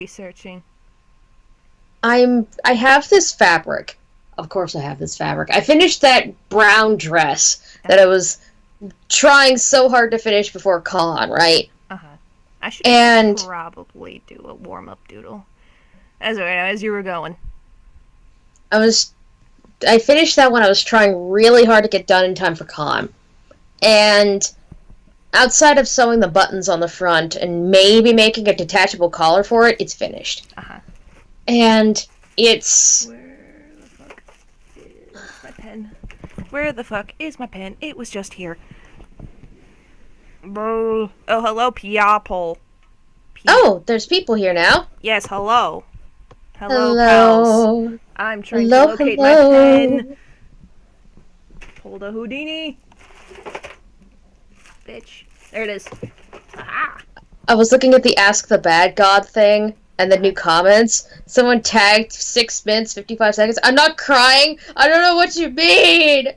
researching? I have this fabric. Of course I have this fabric. I finished that brown dress that I was trying so hard to finish before con, right? Uh-huh. I should And probably do a warm-up doodle. As you were going. I was I finished that one. I was trying really hard to get done in time for con. And outside of sewing the buttons on the front and maybe making a detachable collar for it, it's finished. Uh-huh. And it's... Where the fuck is my pen? Where the fuck is my pen? It was just here. Oh, hello, Piapple. Oh, there's people here now. Yes, hello. Hello, Hello. pals. I'm trying to locate my pen. Pull the Houdini. Bitch. There it is. Aha! I was looking at the Ask the Bad God thing and the new comments. Someone tagged 6 minutes, 55 seconds. I'm not crying. I don't know what you mean.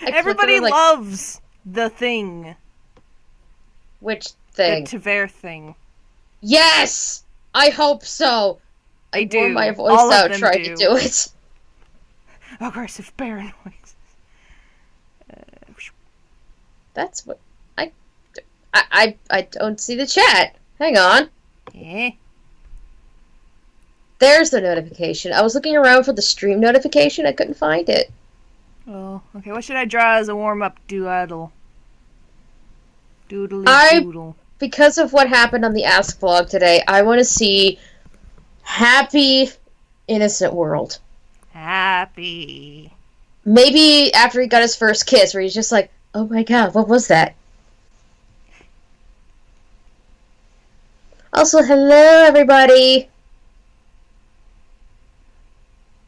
Everybody loves the thing. Which thing? The Tver thing. Yes! I hope so. I do. Wore my voice All out trying to do it. Aggressive bear noises. That's what... I don't see the chat. Hang on. Eh? There's the notification. I was looking around for the stream notification. I couldn't find it. Oh, okay. What should I draw as a warm-up doodle? Doodly doodle. Because of what happened on the Ask vlog today, I want to see happy, innocent world. Happy. Maybe after he got his first kiss, where he's just like, oh my god, what was that? Also, hello, everybody.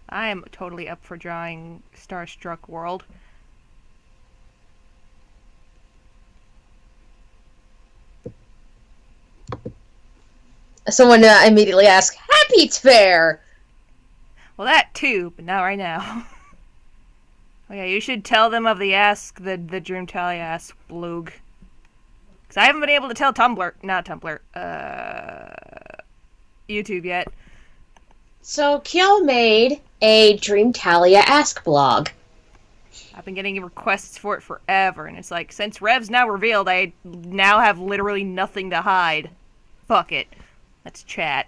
I am totally up for drawing Starstruck World. Someone immediately asked, Happy Fair! Well, that too, but not right now. Oh yeah, you should tell them of the Dreamtalia Ask blog. Because I haven't been able to tell YouTube yet. So, Kyo made a Dreamtalia Ask blog. I've been getting requests for it forever, and it's like, since Rev's now revealed, I now have literally nothing to hide. Fuck it. Let's chat.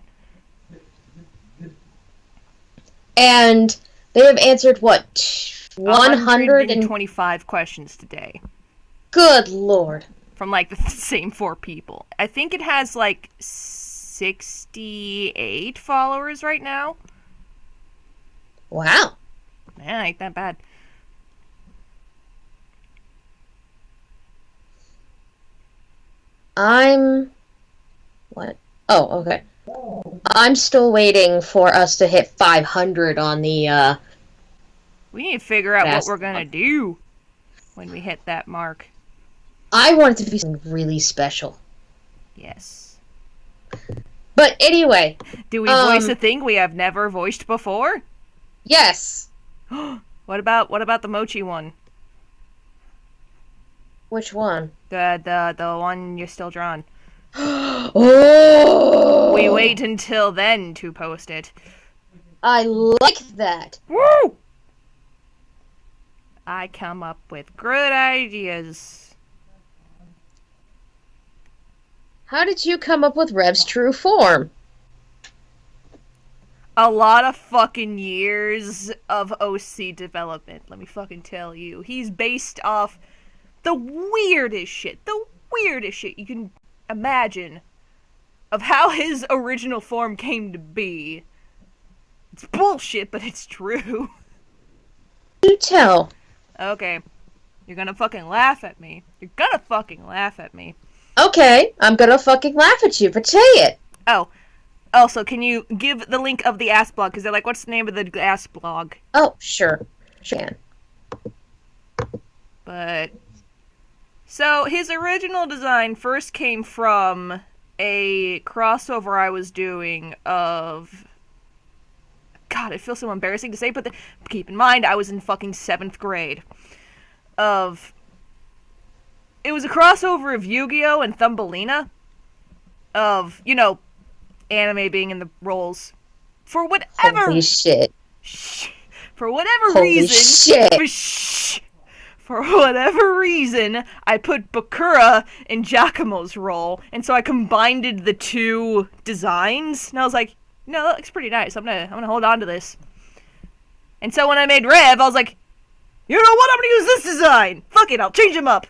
And they have answered, what, 125 questions today. Good lord. From, like, the same 4 people. I think it has, like, 68 followers right now. Wow. Man, ain't that bad. What? Oh, okay. I'm still waiting for us to hit 500 on the, We need to figure out what we're gonna do when we hit that mark. I want it to be something really special. Yes. But anyway. Do we voice a thing we have never voiced before? Yes. What about the mochi one? Which one? The one you're still drawing. Oh! We wait until then to post it. I like that. Woo! I come up with good ideas. How did you come up with Rev's true form? A lot of fucking years of OC development, let me fucking tell you. He's based off the weirdest shit you can imagine of how his original form came to be. It's bullshit, but it's true. Do tell. Okay. You're gonna fucking laugh at me. Okay, I'm gonna fucking laugh at you, but say it. Oh. Also, can you give the link of the Ask blog? Because they're like, what's the name of the Ask blog? Oh, sure. Shan. But... So, his original design first came from a crossover I was doing of... God, it feels so embarrassing to say, but keep in mind, I was in fucking 7th grade. It was a crossover of Yu-Gi-Oh! And Thumbelina. Of, you know, anime being in the roles. For Holy whatever shit. for whatever Holy reason, shit. for whatever reason, I put Bakura in Giacomo's role, and so I combined the two designs, and I was like, no, that looks pretty nice. I'm gonna hold on to this. And so when I made Rev, I was like, you know what? I'm gonna use this design. Fuck it, I'll change him up.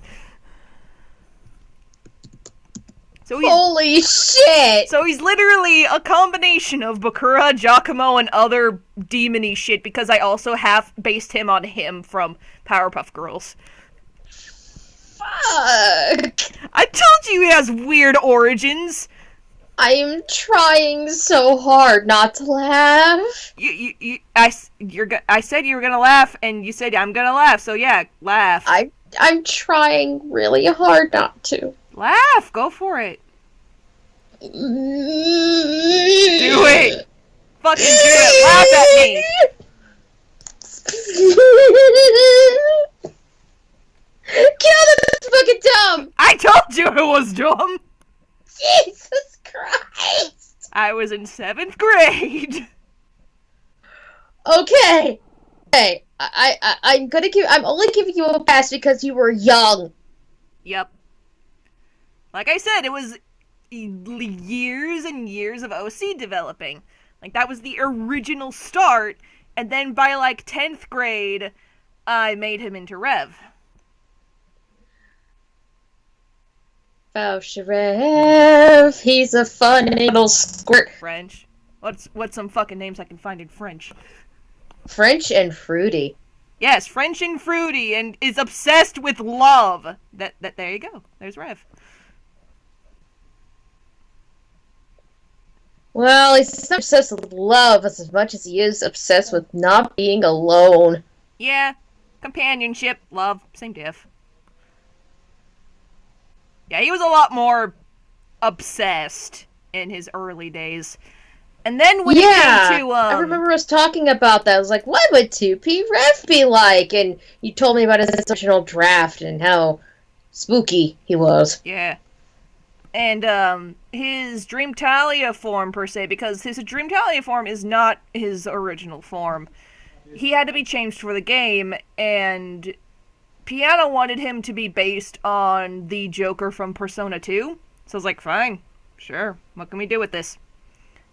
Holy shit! So he's literally a combination of Bakura, Giacomo, and other demony shit, because I also have based him on him from Powerpuff Girls. Fuck! I told you he has weird origins. I'm trying so hard not to laugh. I said you were gonna laugh, and you said I'm gonna laugh, so yeah, laugh. I'm trying really hard not to. Laugh! Go for it. Do it! Fucking do it! Laugh at me! Kill this fucking dumb! I told you it was dumb! Jesus Christ! I was in 7th grade. Okay. Okay. I'm only giving you a pass because you were young. Yep. Like I said, it was years and years of OC developing. Like, that was the original start, and then by, like, 10th grade, I made him into Rev. Rev, he's a funny little squirt. French. What's some fucking names I can find in French? French and fruity. Yes, French and fruity, and is obsessed with love. There you go. There's Rev. Well, he's not obsessed with love as much as he is obsessed with not being alone. Yeah, companionship, love, same diff. Yeah, he was a lot more obsessed in his early days. And then when it came to, I remember us talking about that. I was like, what would 2P Rev be like? And you told me about his original draft and how spooky he was. Yeah. And, his Dreamtalia form, per se, because his Dreamtalia form is not his original form. He had to be changed for the game, and Piano wanted him to be based on the Joker from Persona 2. So I was like, fine, sure, what can we do with this?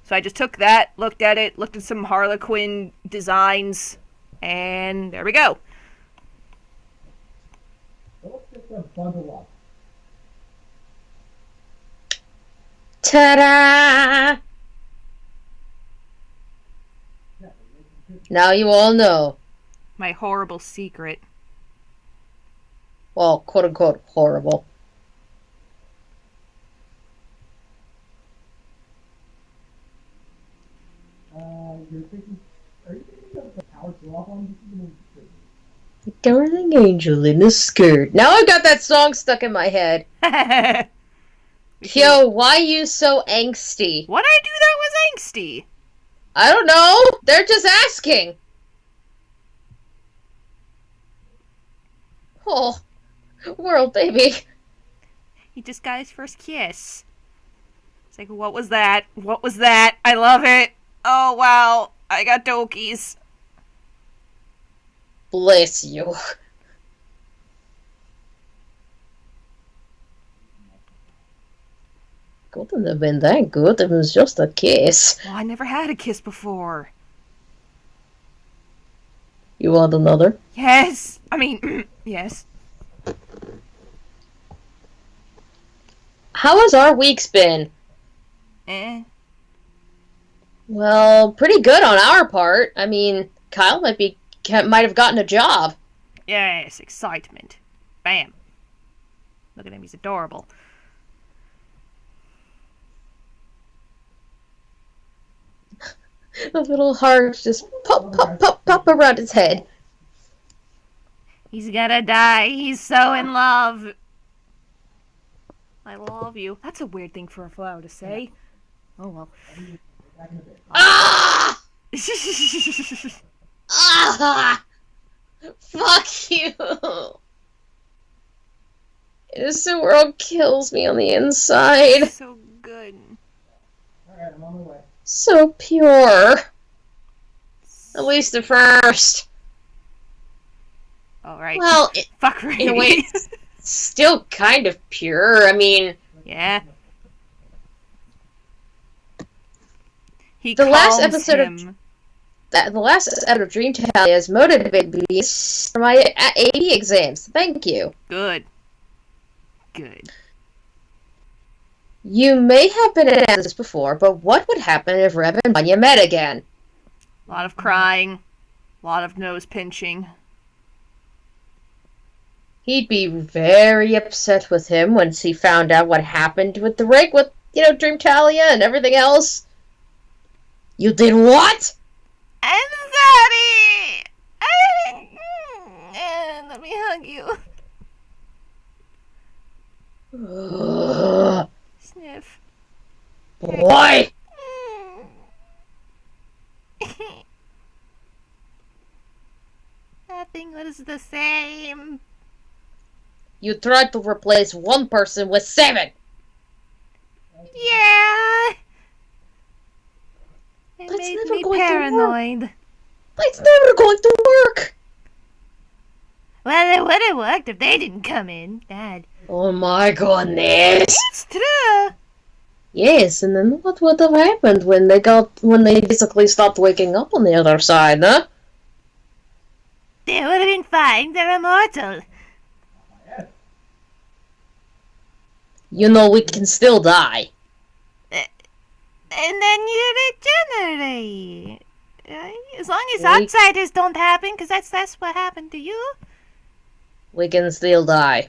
So I just took that, looked at some Harlequin designs, and there we go. Ta-da! Now you all know. My horrible secret. Well, quote-unquote horrible. Darling angel in a skirt. Now I've got that song stuck in my head. Yo, why you so angsty? What I do that was angsty? I don't know. They're just asking. Oh, world baby. He just got his first kiss. It's like, what was that? What was that? I love it. Oh, wow. I got dokies. Bless you. Couldn't have been that good. It was just a kiss. Well, I never had a kiss before. You want another? Yes. I mean, yes. How has our weeks been? Well, pretty good on our part. I mean, Kyle might have gotten a job. Yes, excitement. Bam. Look at him, he's adorable. The little heart just pop, pop, pop, pop around his head. He's gonna die. He's so in love. I love you. That's a weird thing for a flower to say. Oh well. Ah! Ah! Fuck you! Innocent World kills me on the inside. So good. So pure. At least at first. Alright. Well, Fuck Ray. in a way, it's still kind of pure. I mean... Yeah. He The last calms episode him. The last episode of Dream Tally has motivated me for my AP exams. Thank you. Good. Good. You may have been asked this before, but what would happen if Rev and Vanya met again? A lot of crying. A lot of nose pinching. He'd be very upset with him once he found out what happened with the rig, with, Dream Talia and everything else. You did what? I'm sorry! I didn't... Let me hug you. Sniff. Boy! Nothing was the same. You tried to replace one person with 7! Yeah! It That's made never me going to paranoid. That's never going to work! Well, it would have worked if they didn't come in, Dad. Oh my goodness! It's true! Yes, and then what would have happened when they basically stopped waking up on the other side, huh? They would have been fine, they're immortal. We can still die. And then you regenerate. Right? As long as We- outsiders don't happen, because that's what happened to you. We can still die.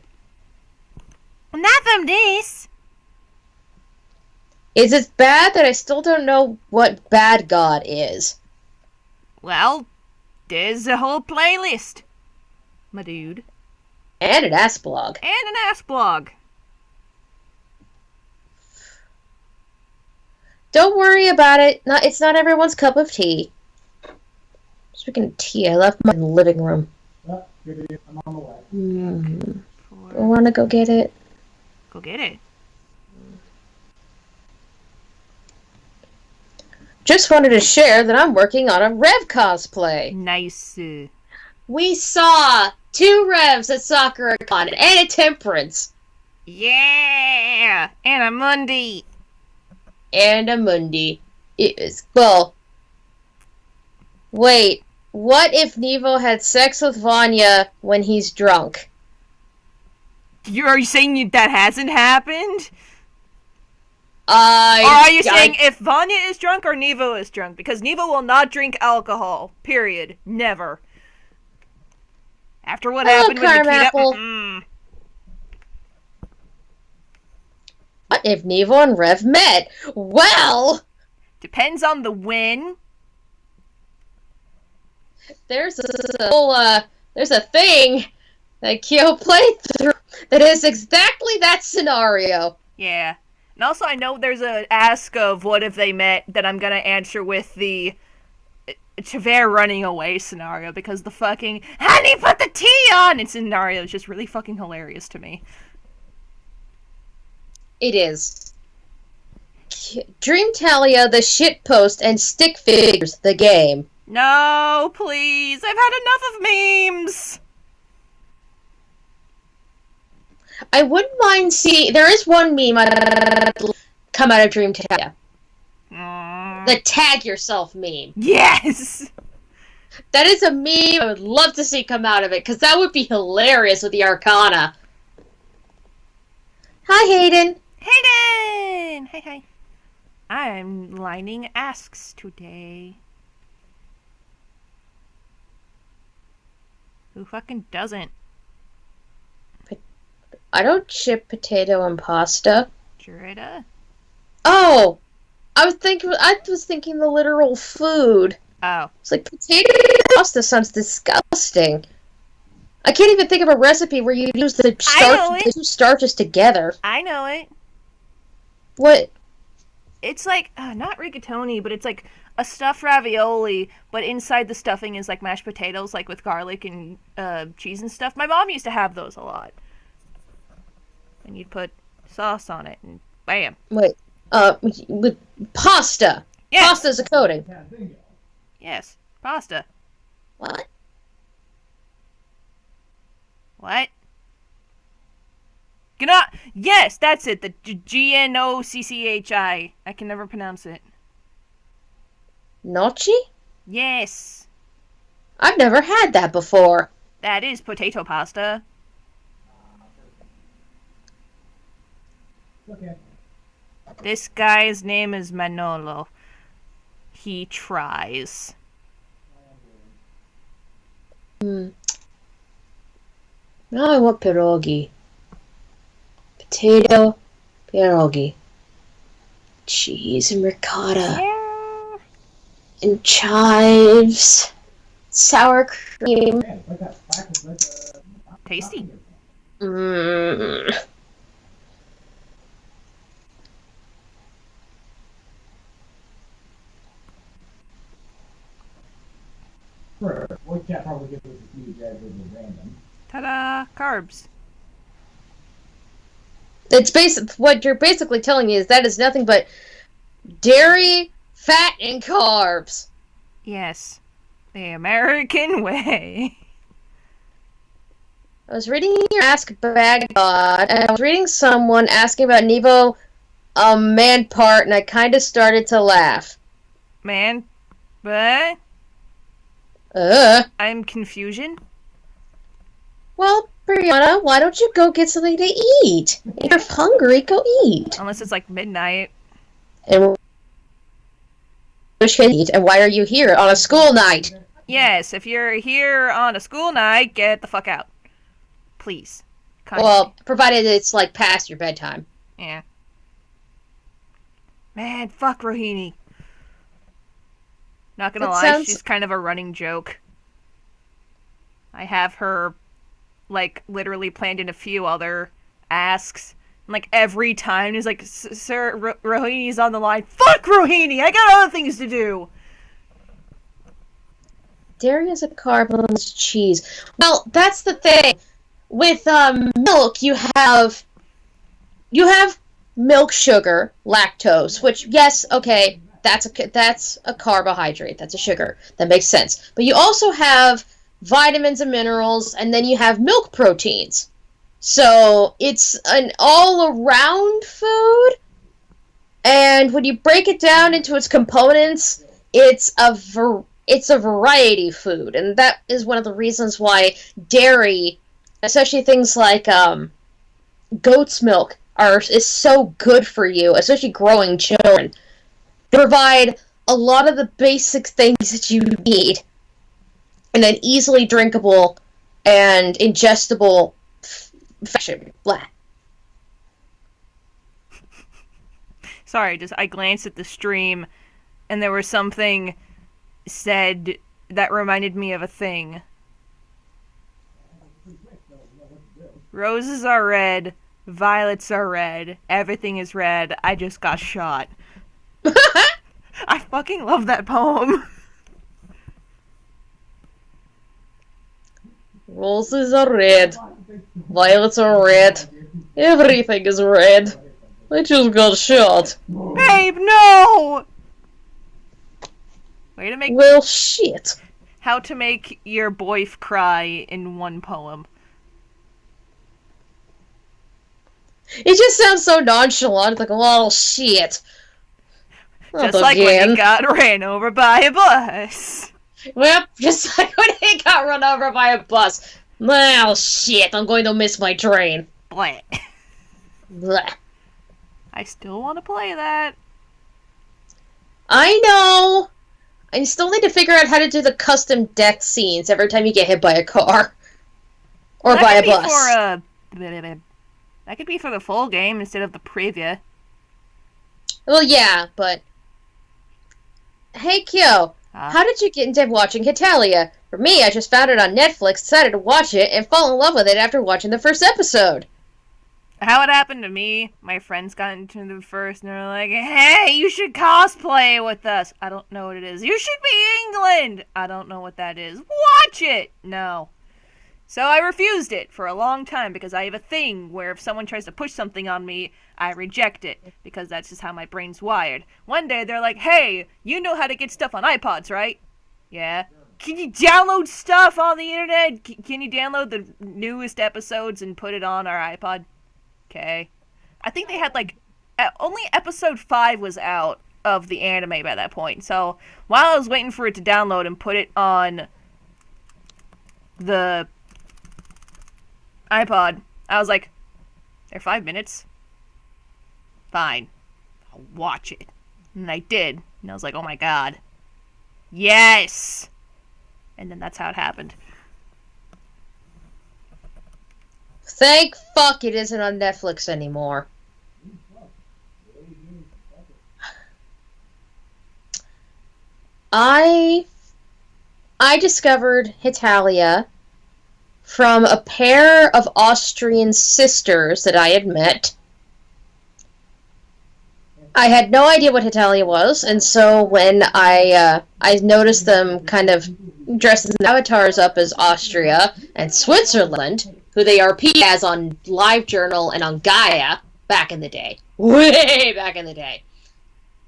Not from this. Is it bad that I still don't know what Bad God is? Well, there's a whole playlist, my dude. And an ass blog. And an ass blog. Don't worry about it. It's not everyone's cup of tea. Speaking of tea, I left mine in the living room. I'm on the way. I want to go get it. Go get it. Just wanted to share that I'm working on a Rev cosplay. Nice. We saw 2 Revs at SoccerCon and at Temperance. Yeah! And a Monday. And a Mundi. Well, wait. What if Nevo had sex with Vanya when he's drunk? Are you saying that hasn't happened? Or are you saying if Vanya is drunk or Nevo is drunk? Because Nevo will not drink alcohol. Period. Never. After what happened with Nikita... What if Nevo and Rev met? Well... Depends on the when. There's a thing that Kyo played through that is exactly that scenario. Yeah. And also I know there's a ask of what if they met that I'm gonna answer with the Tavere running away scenario, because the fucking honey put the tea on and scenario is just really fucking hilarious to me. It is. Dream Talia, the shitpost, and Stick Figures, the game. No, please. I've had enough of memes. I wouldn't mind seeing... There is one meme come out of Dream Talia. The tag yourself meme. Yes! That is a meme I would love to see come out of it, because that would be hilarious with the Arcana. Hi, Hayden. Hayden! Hi. I'm lining asks today. Who fucking doesn't? I don't ship potato and pasta. Jurita? Oh! I was thinking the literal food. Oh. It's like, potato and pasta sounds disgusting. I can't even think of a recipe where you use the two starches together. I know it. What? It's like, not rigatoni, but it's like a stuffed ravioli, but inside the stuffing is like mashed potatoes, like with garlic and cheese and stuff. My mom used to have those a lot. And you'd put sauce on it, and bam. Wait, With pasta. Yes. Pasta's a coating. Yeah, bingo. Yes. Pasta. What? What? Gna- yes, that's it. The Gnocchi. I can never pronounce it. Gnocchi? Yes. I've never had that before. That is potato pasta. Okay. This guy's name is Manolo. He tries. Now I want pierogi. Potato pierogi. Cheese and ricotta. Yeah. And chives. Sour cream. Man, it's like that practice, like, Tasty. Mmm. Sure. Well, you can't probably get this huge as random. Ta-da! Carbs. It's what you're basically telling me is that is nothing but dairy, fat, and carbs. Yes. The American way. I was reading your Ask Bad God, and I was reading someone asking about Nevo man part, and I kind of started to laugh. Man. But Uh. I'm confusion. Well, Brianna, why don't you go get something to eat? If you're hungry, go eat. Unless it's like midnight. And why are you here on a school night? Yes, if you're here on a school night, get the fuck out. Please. Kindly. Well, provided it's like past your bedtime. Yeah. Man, fuck Rohini. Not gonna lie, she's kind of a running joke. I have her, like, literally planned in a few other asks. And, like, every time he's like, Sir, Rohini's on the line. Fuck Rohini! I got other things to do! Dairy is a carb and cheese. Well, that's the thing. With milk, you have milk sugar, lactose, which yes, okay, that's a carbohydrate, that's a sugar. That makes sense. But you also have vitamins and minerals, and then you have milk proteins. So it's an all-around food. And when you break it down into its components, it's a variety food, and that is one of the reasons why dairy, especially things like goat's milk, is so good for you, especially growing children. They provide a lot of the basic things that you need in an easily drinkable and ingestible fashion. Blah. Sorry, I glanced at the stream, and there was something said that reminded me of a thing. Roses are red, violets are red, everything is red, I just got shot. I fucking love that poem. Roses are red, violets are red, everything is red. I just got shot. Babe, no! Way to make... Well, shit. How to make your boyf cry in one poem. It just sounds so nonchalant, like, well, shit. Just like when he got ran over by a bus. Well, just like when he got run over by a bus. Well, shit, I'm going to miss my train. Blah. Blah. I still want to play that. I know. I still need to figure out how to do the custom death scenes every time you get hit by a car. Or that by a could bus. That could be for the full game instead of the preview. Well, yeah, but... Hey, Kyo. How did you get into watching Hetalia? For me, I just found it on Netflix, decided to watch it, and fall in love with it after watching the first episode. How it happened to me, my friends got into the first, and they were like, hey, you should cosplay with us. I don't know what it is. You should be England. I don't know what that is. Watch it. No. So I refused it for a long time because I have a thing where if someone tries to push something on me, I reject it because that's just how my brain's wired. One day they're like, hey, you know how to get stuff on iPods, right? Yeah. Can you download stuff on the internet? Can you download the newest episodes and put it on our iPod? Okay. I think they had only episode 5 was out of the anime by that point. So while I was waiting for it to download and put it on the iPod, I was like, they're 5 minutes? Fine. I'll watch it. And I did. And I was like, oh my god. Yes! And then that's how it happened. Thank fuck it isn't on Netflix anymore. I discovered Hitalia from a pair of Austrian sisters that I had met. I had no idea what Hitalia was, and so when I noticed them kind of dressed as avatars up as Austria and Switzerland, who they RP as on LiveJournal and on Gaia back in the day, way back in the day,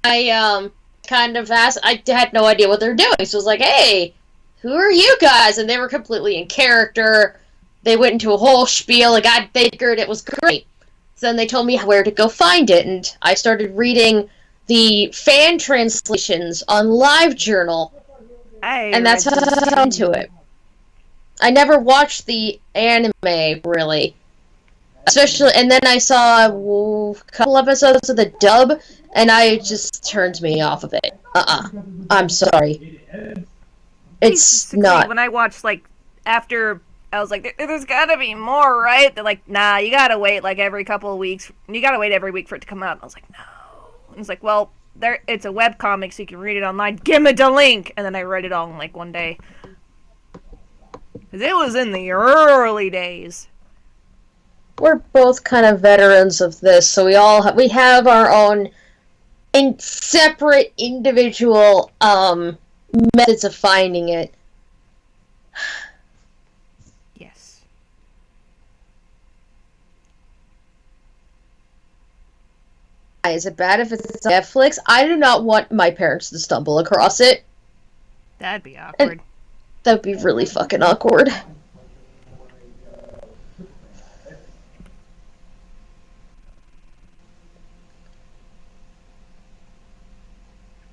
I kind of asked. I had no idea what they were doing, so I was like, "Hey, who are you guys?" And they were completely in character. They went into a whole spiel. I figured it was great. So then they told me where to go find it, and I started reading the fan translations on LiveJournal, and that's how I got into it. I never watched the anime, really. Especially, and then I saw a couple episodes of the dub, and I just turned me off of it. I'm sorry. It's not. When I watched, after... I was like, there's gotta be more, right? They're like, nah, you gotta wait, every couple of weeks. You gotta wait every week for it to come out. And I was like, no. And it's like, well, it's a webcomic, so you can read it online. Give me the link! And then I read it all in, one day. Because it was in the early days. We're both kind of veterans of this, so we have our own separate, individual, methods of finding it. Is it bad if it's on Netflix? I do not want my parents to stumble across it. That'd be awkward. That'd be really fucking awkward.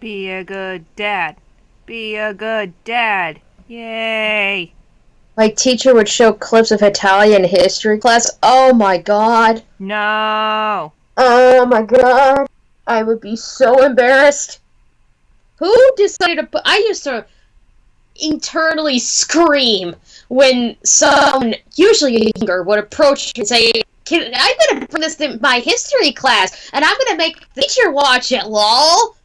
Be a good dad. Be a good dad. Yay! My teacher would show clips of Italian history class. Oh my god. No! Oh my god. I would be so embarrassed. Who decided to put... I used to internally scream when someone, usually younger, would approach and say, I'm going to bring this to my history class, and I'm going to make the teacher watch it, lol.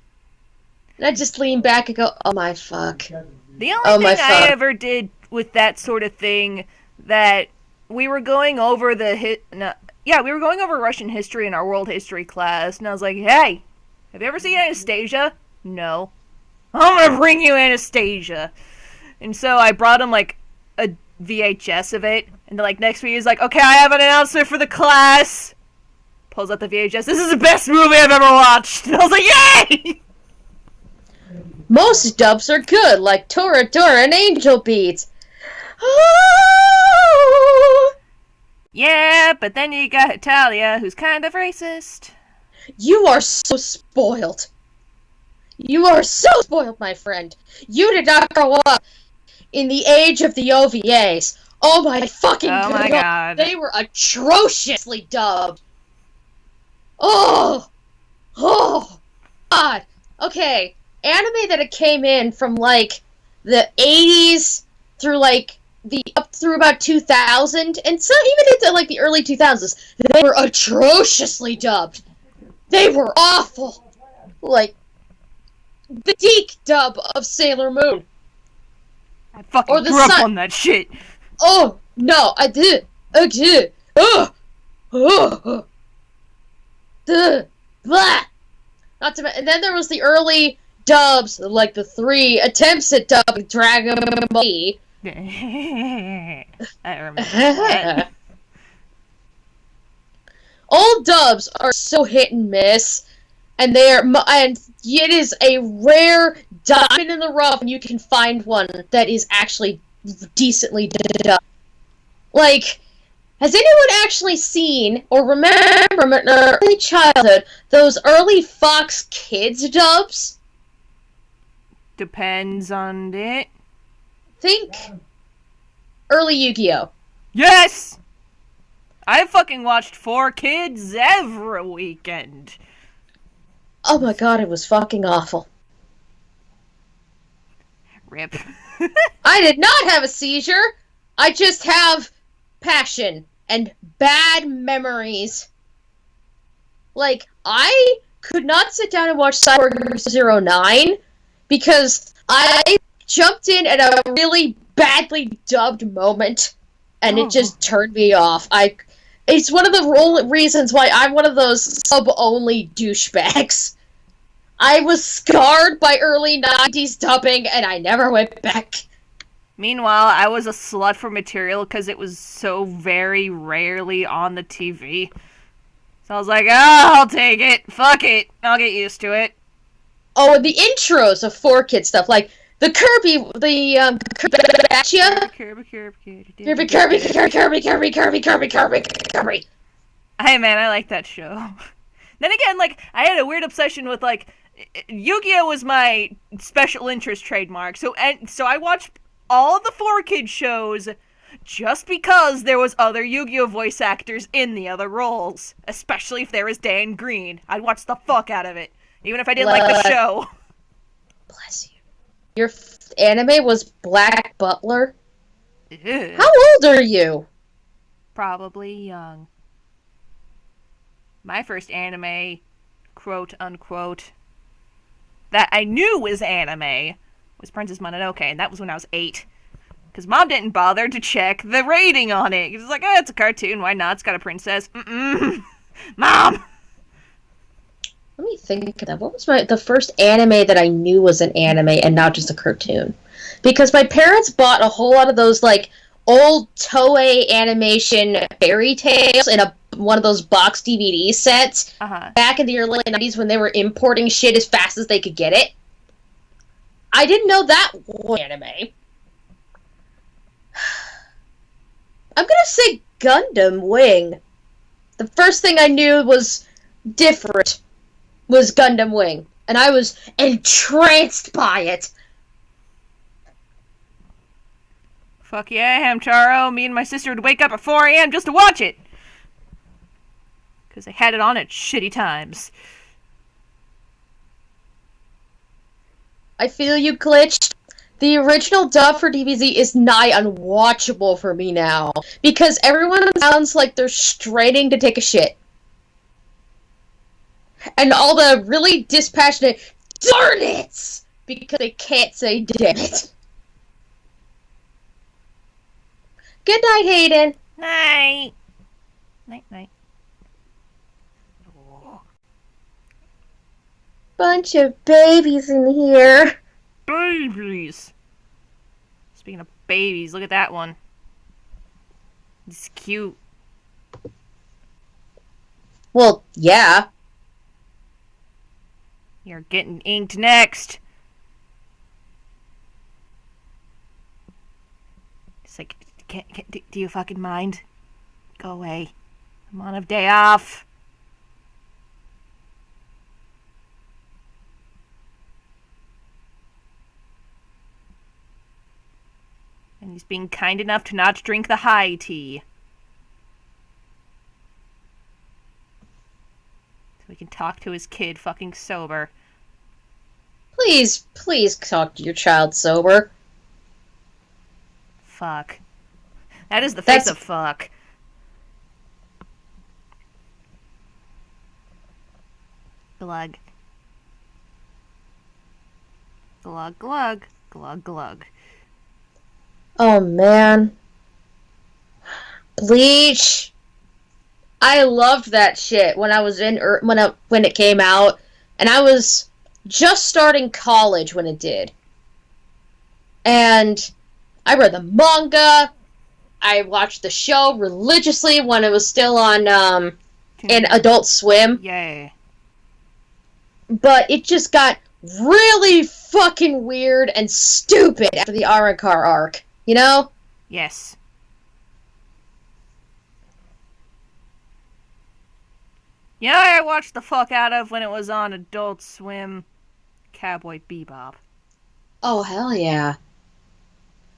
And I just lean back and go, oh my fuck. The only thing I ever did with that sort of thing, that we were going over we were going over Russian history in our world history class, and I was like, hey, have you ever seen Anastasia? No. I'm gonna bring you Anastasia. And so I brought him, a VHS of it, and next week he's like, okay, I have an announcement for the class. Pulls out the VHS, this is the best movie I've ever watched. And I was like, yay! Most dubs are good, like Tora Tora and Angel Beats. Yeah, but then you got Italia, who's kind of racist. You are so spoiled. You are so spoiled, my friend. You did not grow up in the age of the OVAs. Oh my fucking god. Oh my god. They were atrociously dubbed. Oh god. Okay, anime that it came in from the 80s through up through about 2000, and so even into the early 2000s, they were atrociously dubbed. They were awful. The Deke dub of Sailor Moon. I fucking grew up on that shit. Oh no, I did. Blah. Not to mention, and then there was the early dubs, the 3 attempts at dubbing Dragon Ball Z. I remember that. Old dubs are so hit and miss, and and it is a rare diamond in the rough when you can find one that is actually decently dubbed. Like, has anyone actually seen or remember from an early childhood those early Fox Kids dubs? Depends on it. Think early Yu-Gi-Oh! Yes! I fucking watched 4Kids every weekend. Oh my god, it was fucking awful. Rip. I did not have a seizure. I just have passion and bad memories. Like, I could not sit down and watch Cyborg 09 because I jumped in at a really badly dubbed moment and it just turned me off. It's one of the reasons why I'm one of those sub-only douchebags. I was scarred by early 90s dubbing and I never went back. Meanwhile, I was a slut for material because it was so very rarely on the TV. So I was like, I'll take it. Fuck it. I'll get used to it. Oh, and the intros of 4Kid stuff, like the Kirby, Kirby. Hey man, I like that show. Then again, like, I had a weird obsession with, like, Yu-Gi-Oh! Was my special interest trademark, so I watched all the 4Kid shows just because there was other Yu-Gi-Oh! Voice actors in the other roles. Especially if there was Dan Green. I'd watch the fuck out of it. Even if I didn't like the show. Bless you. Your anime was Black Butler? Ew. How old are you? Probably young. My first anime, quote unquote, that I knew was anime was Princess Mononoke, and that was when I was 8. Because Mom didn't bother to check the rating on it. It's like, it's a cartoon, why not? It's got a princess. Mom! Let me think of that. What was the first anime that I knew was an anime and not just a cartoon? Because my parents bought a whole lot of those, like, old Toei animation fairy tales in one of those box DVD sets back in the early 90s when they were importing shit as fast as they could get it. I didn't know that was anime. I'm gonna say Gundam Wing. The first thing I knew was different was Gundam Wing, and I was entranced by it. Fuck yeah, Hamtaro. Me and my sister would wake up at 4 a.m. just to watch it. Because they had it on at shitty times. I feel you, Glitch. The original dub for DBZ is nigh unwatchable for me now. Because everyone sounds like they're straining to take a shit. And all the really dispassionate darn it! Because they can't say damn it. Good night, Hayden. Night. Night, night. Bunch of babies in here. Babies. Speaking of babies, look at that one. It's cute. Well, yeah. You're getting inked next. It's like, do you fucking mind? Go away. I'm on a day off. And he's being kind enough to not drink the high tea. So we can talk to his kid fucking sober. Please talk to your child sober. Fuck. That is the face of fuck. Glug. Glug, glug. Glug, glug. Oh, man. Bleach. I loved that shit when I was when it came out, and I was just starting college when it did. And I read the manga. I watched the show religiously when it was still on in Adult Swim. Yay. But it just got really fucking weird and stupid after the Arrancar arc. You know? Yes. You know what I watched the fuck out of when it was on Adult Swim? Cowboy Bebop. Oh, hell yeah.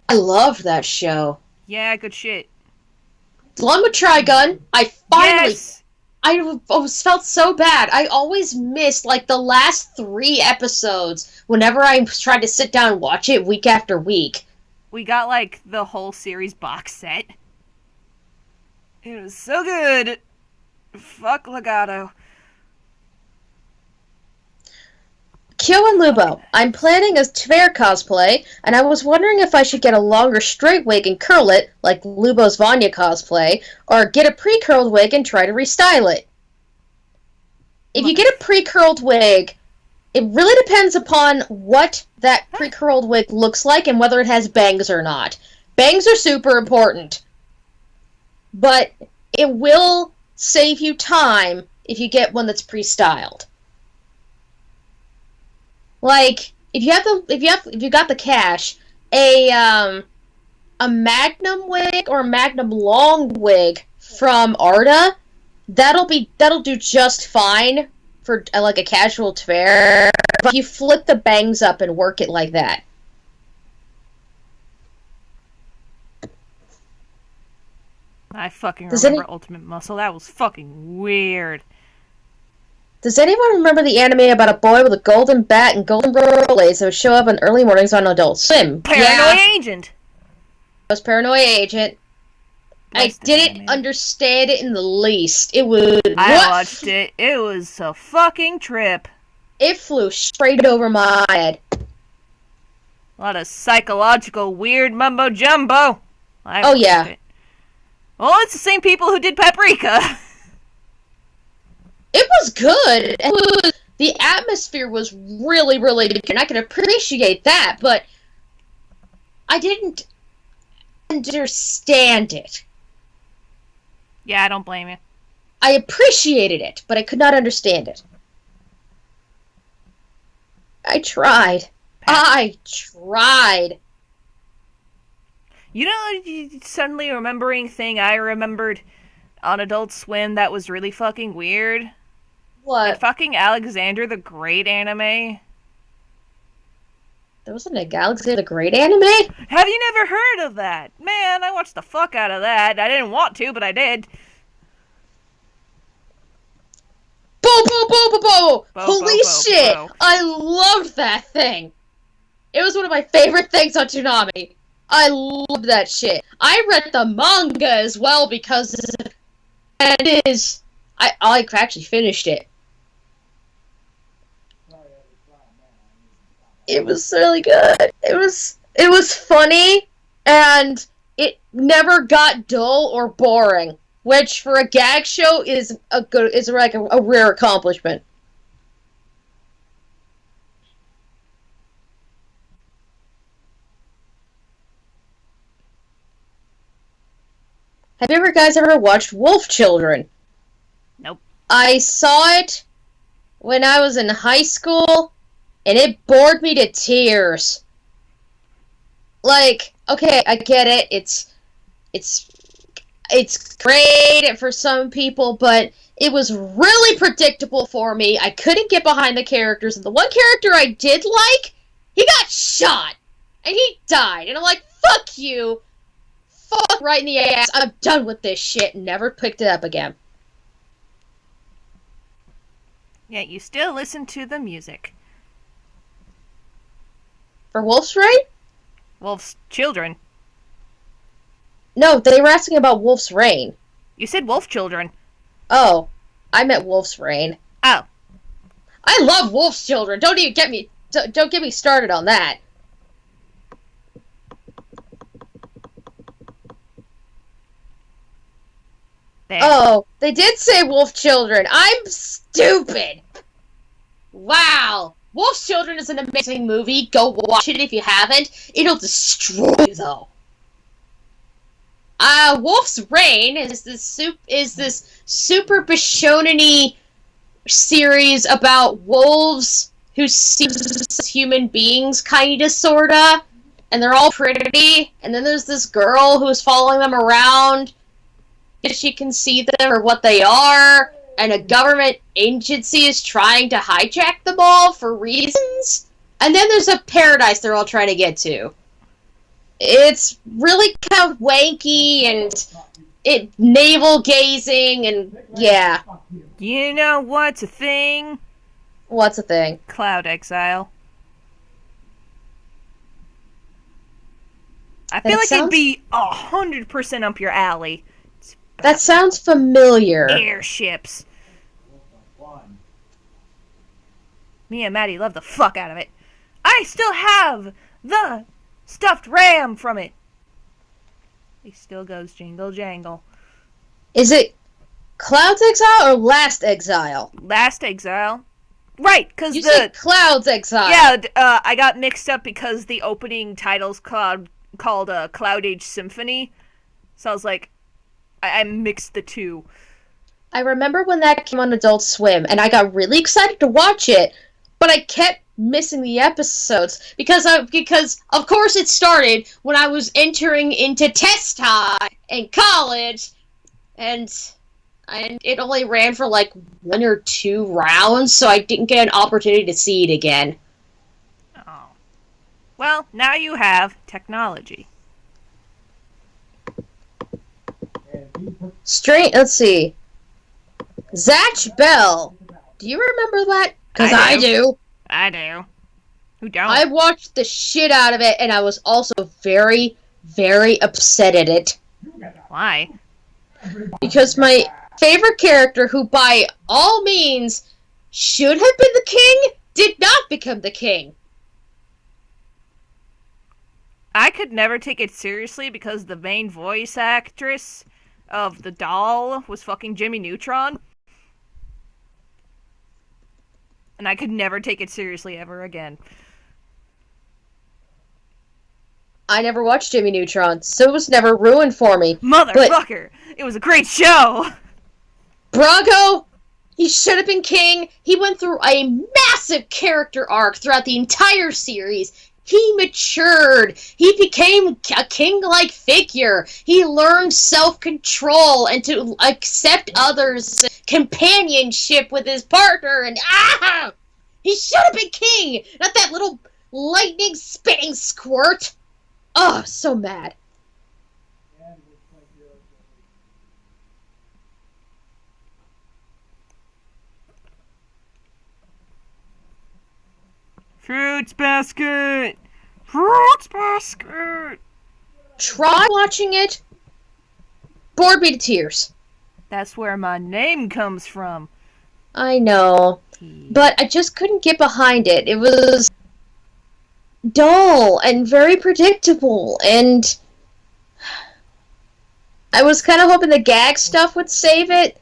I loved that show. Yeah, good shit. The one with Trigun, I finally... Yes! I felt so bad. I always missed, like, the last 3 episodes whenever I tried to sit down and watch it week after week. We got, like, the whole series box set. It was so good. Fuck Legato. Kyo and Lubo, I'm planning a Tver cosplay, and I was wondering if I should get a longer straight wig and curl it, like Lubo's Vanya cosplay, or get a pre-curled wig and try to restyle it. If you get a pre-curled wig, it really depends upon what that pre-curled wig looks like and whether it has bangs or not. Bangs are super important, but it will save you time if you get one that's pre-styled. Like, if you got the cash, a Magnum wig or a Magnum long wig from Arda, that'll do just fine for like a casual Tver. But you flip the bangs up and work it like that. I fucking remember Ultimate Muscle. That was fucking weird. Does anyone remember the anime about a boy with a golden bat and golden rollerblades that would show up in early mornings on Adult Swim? Paranoia Agent! It was Paranoia Agent. I didn't understand it in the least. It was... I watched it. It was a fucking trip. It flew straight over my head. A lot of psychological weird mumbo-jumbo. Oh, yeah. It. Well, it's the same people who did Paprika. It was good. The atmosphere was really, really good, and I can appreciate that, but I didn't understand it. Yeah, I don't blame you. I appreciated it, but I could not understand it. I tried. I tried. You know, suddenly remembering thing I remembered on Adult Swim that was really fucking weird? What? That fucking Alexander the Great anime. There wasn't a Alexander the Great anime? Have you never heard of that? Man, I watched the fuck out of that. I didn't want to, but I did. Holy shit! I loved that thing! It was one of my favorite things on Toonami. I loved that shit. I read the manga as well because it is... I actually finished it. It was really good. It was funny, and it never got dull or boring, which for a gag show is like a rare accomplishment. Have you guys ever watched Wolf Children? Nope. I saw it when I was in high school, and it bored me to tears. Like, okay, I get it. It's great for some people, but it was really predictable for me. I couldn't get behind the characters, and the one character I did like, he got shot, and he died, and I'm like, fuck you. Fuck right in the ass. I'm done with this shit, and never picked it up again. Yet you still listen to the music. For Wolf's Rain? Wolf's Children. No, they were asking about Wolf's Rain. You said Wolf Children. Oh, I meant Wolf's Rain. Oh. I love Wolf's Children. Don't get me started on that. There. Oh, they did say Wolf Children. I'm stupid. Wow. Wolf Children is an amazing movie. Go watch it if you haven't. It'll destroy you, though. Wolf's Reign is this super Bishonen-y series about wolves who see as human beings, kinda, sorta, and they're all pretty, and then there's this girl who's following them around, if she can see them for what they are, and a government agency is trying to hijack them all for reasons, and then there's a paradise they're all trying to get to. It's really kind of wanky, and it navel-gazing, and yeah. You know what's a thing? What's a thing? Cloud Exile. I feel That like it'd sounds- be 100% up your alley. That sounds familiar. Airships. Me and Maddie love the fuck out of it. I still have the stuffed ram from it. He still goes jingle jangle. Is it Cloud's Exile or Last Exile? Last Exile. Right, because You said Cloud's Exile. Yeah, I got mixed up because the opening title's called Cloud Age Symphony. So I was like, I mixed the two. I remember when that came on Adult Swim, and I got really excited to watch it, but I kept missing the episodes because of course it started when I was entering into test time in college, and it only ran for like 1 or 2 rounds, so I didn't get an opportunity to see it again. Oh. Well, now you have technology. Let's see. Zatch Bell. Do you remember that? Because I do. I do. Who don't? I watched the shit out of it, and I was also very, very upset at it. Why? Because my favorite character, who by all means should have been the king, did not become the king. I could never take it seriously because the main voice actress of the doll was fucking Jimmy Neutron. And I could never take it seriously ever again. I never watched Jimmy Neutron, so it was never ruined for me. Motherfucker! It was a great show! Brago, he should have been king. He went through a massive character arc throughout the entire series. He matured. He became a king-like figure. He learned self-control and to accept others' companionship with his partner. And he should have been king, not that little lightning-spitting squirt. Oh, so mad. Fruits basket! Fruits basket! Try watching it. Bored me to tears. That's where my name comes from. I know. But I just couldn't get behind it. It was dull and very predictable, and I was kind of hoping the gag stuff would save it,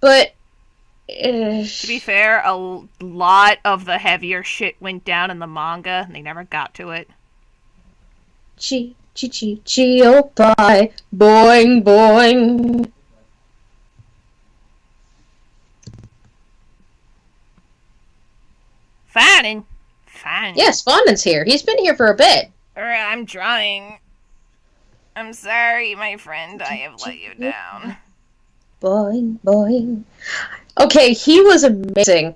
but To be fair, a lot of the heavier shit went down in the manga, and they never got to it. oh bye, boing boing. Fine. Yes, Fondant's here. He's been here for a bit. I'm trying. I'm sorry, my friend. I have let you down. Boing boing. Okay, he was amazing.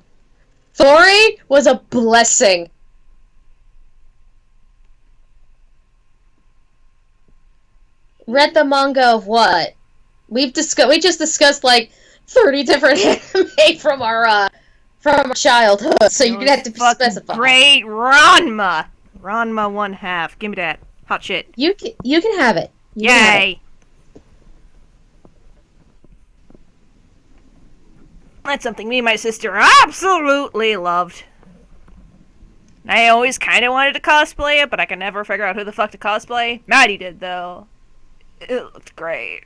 Thori was a blessing. Read the manga of what? We just discussed like 30 different anime from our childhood, so you're gonna have to specify. Great Ranma! Ranma 1/2. Give me that. Hot shit. You can have it. You can have it. Yay! That's something me and my sister absolutely loved. I always kind of wanted to cosplay it, but I could never figure out who the fuck to cosplay. Maddie did, though. It looked great.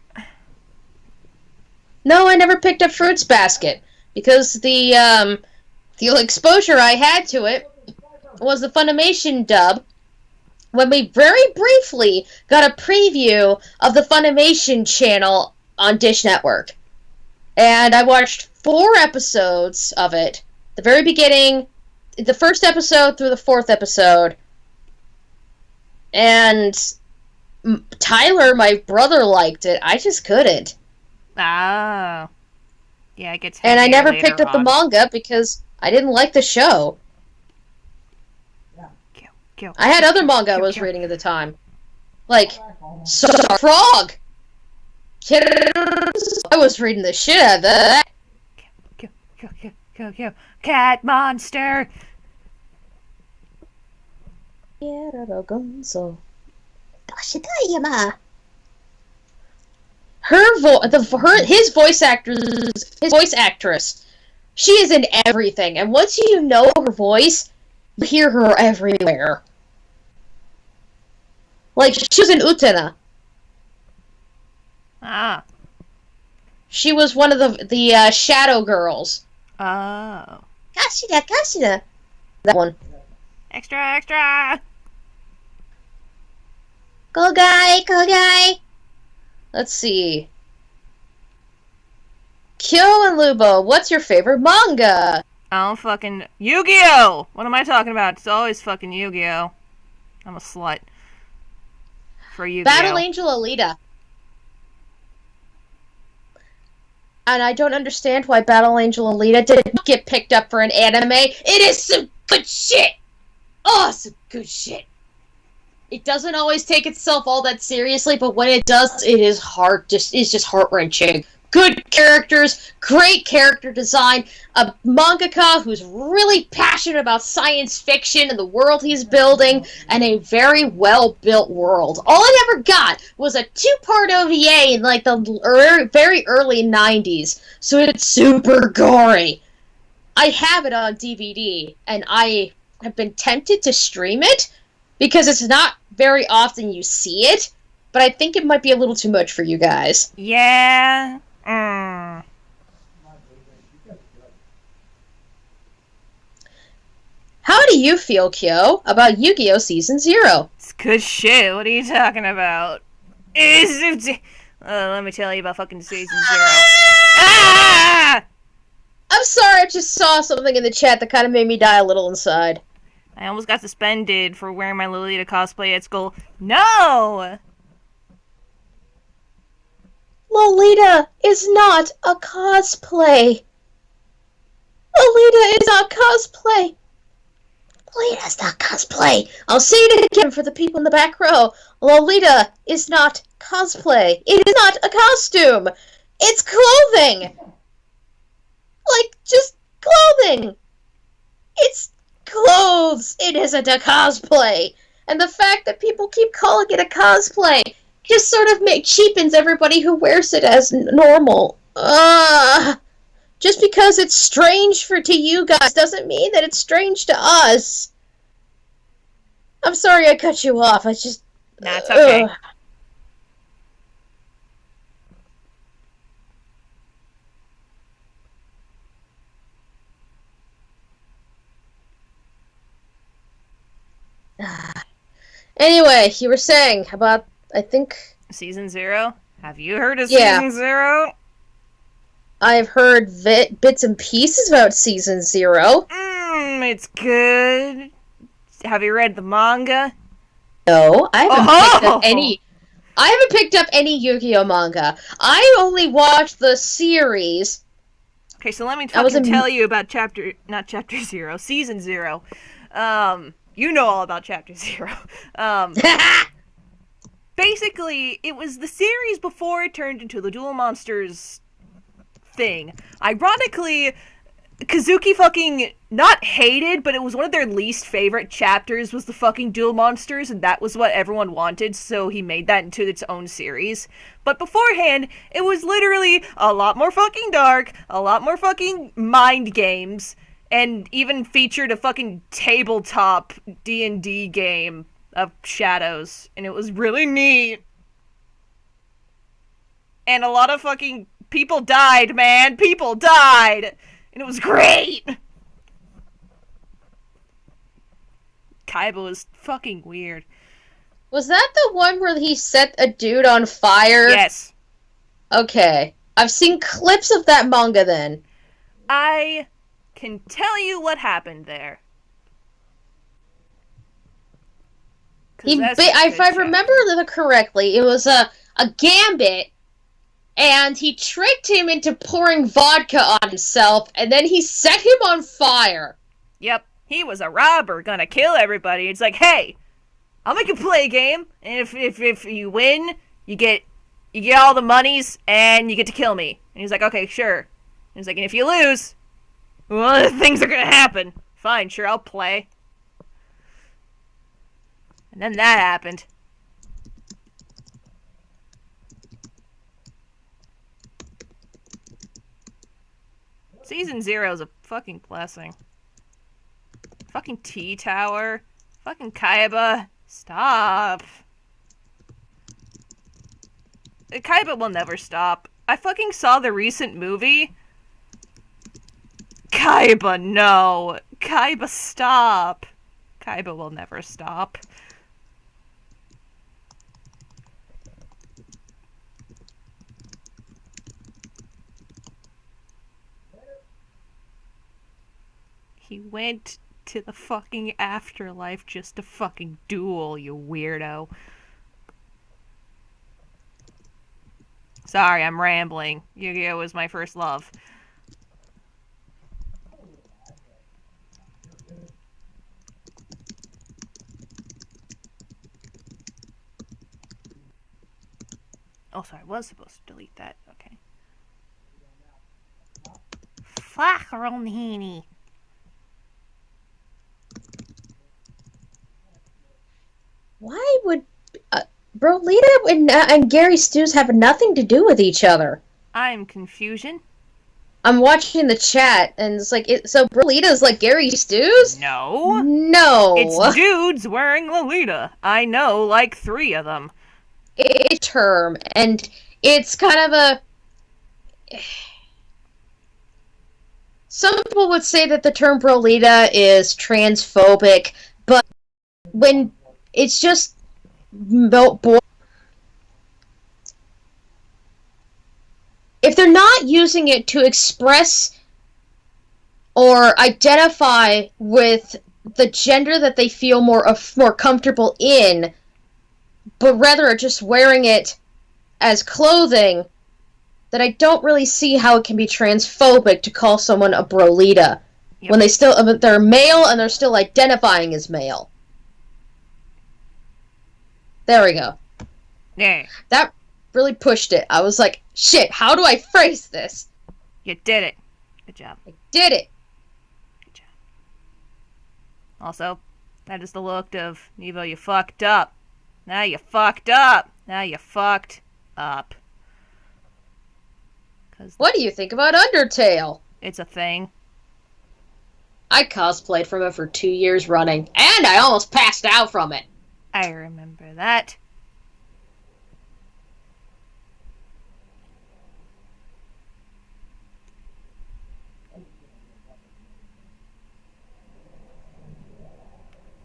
No, I never picked up Fruits Basket because the exposure I had to it was the Funimation dub, when we very briefly got a preview of the Funimation channel on Dish Network. And I watched 4 episodes of it. The very beginning, the first episode through the 4th episode. And Tyler, my brother, liked it. I just couldn't. Oh. Yeah, it gets And I heavier never later picked up the on. manga because I didn't like the show. Kill, I had other manga I kill, was kill. reading at the time. Like, Frog! I was reading the shit out of that. Kill. Cat monster! His voice actress, she is in everything, and once you know her voice, you hear her everywhere. Like, she was in Utena. Ah. She was one of the Shadow Girls. Oh. Kashida. That one. Extra! Go guy. Let's see. Kyo and Lubo, what's your favorite manga? Oh, fucking Yu-Gi-Oh! What am I talking about? It's always fucking Yu-Gi-Oh! I'm a slut. For Yu-Gi-Oh! Battle Angel Alita. And I don't understand why Battle Angel Alita didn't get picked up for an anime. It is some good shit! Oh, some good shit. It doesn't always take itself all that seriously, but when it does, it is just heart-wrenching. Good characters, great character design, a mangaka who's really passionate about science fiction and the world he's building, and a very well-built world. All I ever got was a 2-part OVA in like the very early 90s, so it's super gory. I have it on DVD, and I have been tempted to stream it, because it's not very often you see it, but I think it might be a little too much for you guys. Yeah. How do you feel, Kyo, about Yu-Gi-Oh! Season 0? It's good shit. What are you talking about? Let me tell you about fucking Season 0. Ah! I'm sorry, I just saw something in the chat that kind of made me die a little inside. I almost got suspended for wearing my Lolita cosplay at school. No! Lolita is not a cosplay. Lolita is not cosplay. Lolita's not cosplay. I'll say it again for the people in the back row. Lolita is not cosplay. It is not a costume. It's clothing. Like, just clothing. It's clothes. It isn't a cosplay. And the fact that people keep calling it a cosplay just sort of cheapens everybody who wears it as normal. Just because it's strange to you guys doesn't mean that it's strange to us. I'm sorry I cut you off. I just... Nah, it's okay. Anyway, you were saying about, I think... Season 0? Have you heard of Yeah. Season 0? I've heard bits and pieces about Season 0. It's good. Have you read the manga? No, I haven't picked up Oh! any... I haven't picked up any Yu-Gi-Oh! Manga. I only watched the series. Okay, so let me I was fucking in- tell you about not chapter 0, Season 0. You know all about chapter 0. Basically, it was the series before it turned into the Duel Monsters thing. Ironically, Kazuki fucking not hated, but it was one of their least favorite chapters was the fucking Duel Monsters, and that was what everyone wanted, so he made that into its own series. But beforehand, it was literally a lot more fucking dark, a lot more fucking mind games, and even featured a fucking tabletop D&D game of Shadows, and it was really neat. And a lot of fucking people died, man. People died. And it was great. Kaiba was fucking weird. Was that the one where he set a dude on fire? Yes. Okay. I've seen clips of that manga then. I can tell you what happened there. If I remember correctly, it was a gambit, and he tricked him into pouring vodka on himself, and then he set him on fire. Yep, he was a robber, gonna kill everybody. It's like, hey, I'll make you play a game, and if you win, you get all the monies, and you get to kill me. And he's like, okay, sure. And he's like, and if you lose, well, things are gonna happen. Fine, sure, I'll play. And then that happened. Season 0 is a fucking blessing. Fucking T-Tower. Fucking Kaiba. Stop. Kaiba will never stop. I fucking saw the recent movie. Kaiba, no. Kaiba, stop. Kaiba will never stop. He went to the fucking afterlife just to fucking duel, you weirdo. Sorry, I'm rambling. Yu-Gi-Oh! Was my first love. Oh, sorry, I was supposed to delete that. Okay. Fuck, Ronhini. Why would Brolita and Gary Stews have nothing to do with each other? I'm confusion. I'm watching the chat, and it's like, so Brolita's like Gary Stews? No. No. It's dudes wearing Lolita. I know like 3 of them. It's a term, and it's kind of a... Some people would say that the term Brolita is transphobic, but when it's just... If they're not using it to express or identify with the gender that they feel more comfortable in, but rather are just wearing it as clothing, then I don't really see how it can be transphobic to call someone a brolita when they're male and they're still identifying as male. There we go. Yeah. That really pushed it. I was like, shit, how do I phrase this? You did it. Good job. I did it. Good job. Also, that is the look of Nevo, you fucked up. Now you fucked up. Now you fucked up. What do you think about Undertale? It's a thing. I cosplayed from it for 2 years running, and I almost passed out from it. I remember that.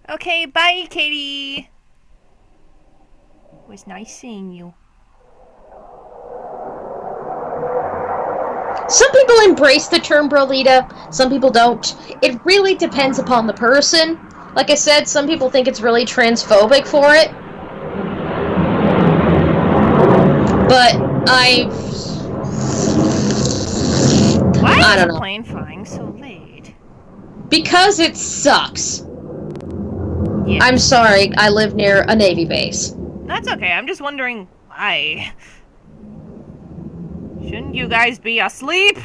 Okay, bye, Katie. It was nice seeing you. Some people embrace the term brolita, some people don't. It really depends upon the person. Like I said, some people think it's really transphobic for it. But Why is the plane flying so late? Because it sucks. Yeah. I'm sorry, I live near a Navy base. That's okay, I'm just wondering why. Shouldn't you guys be asleep?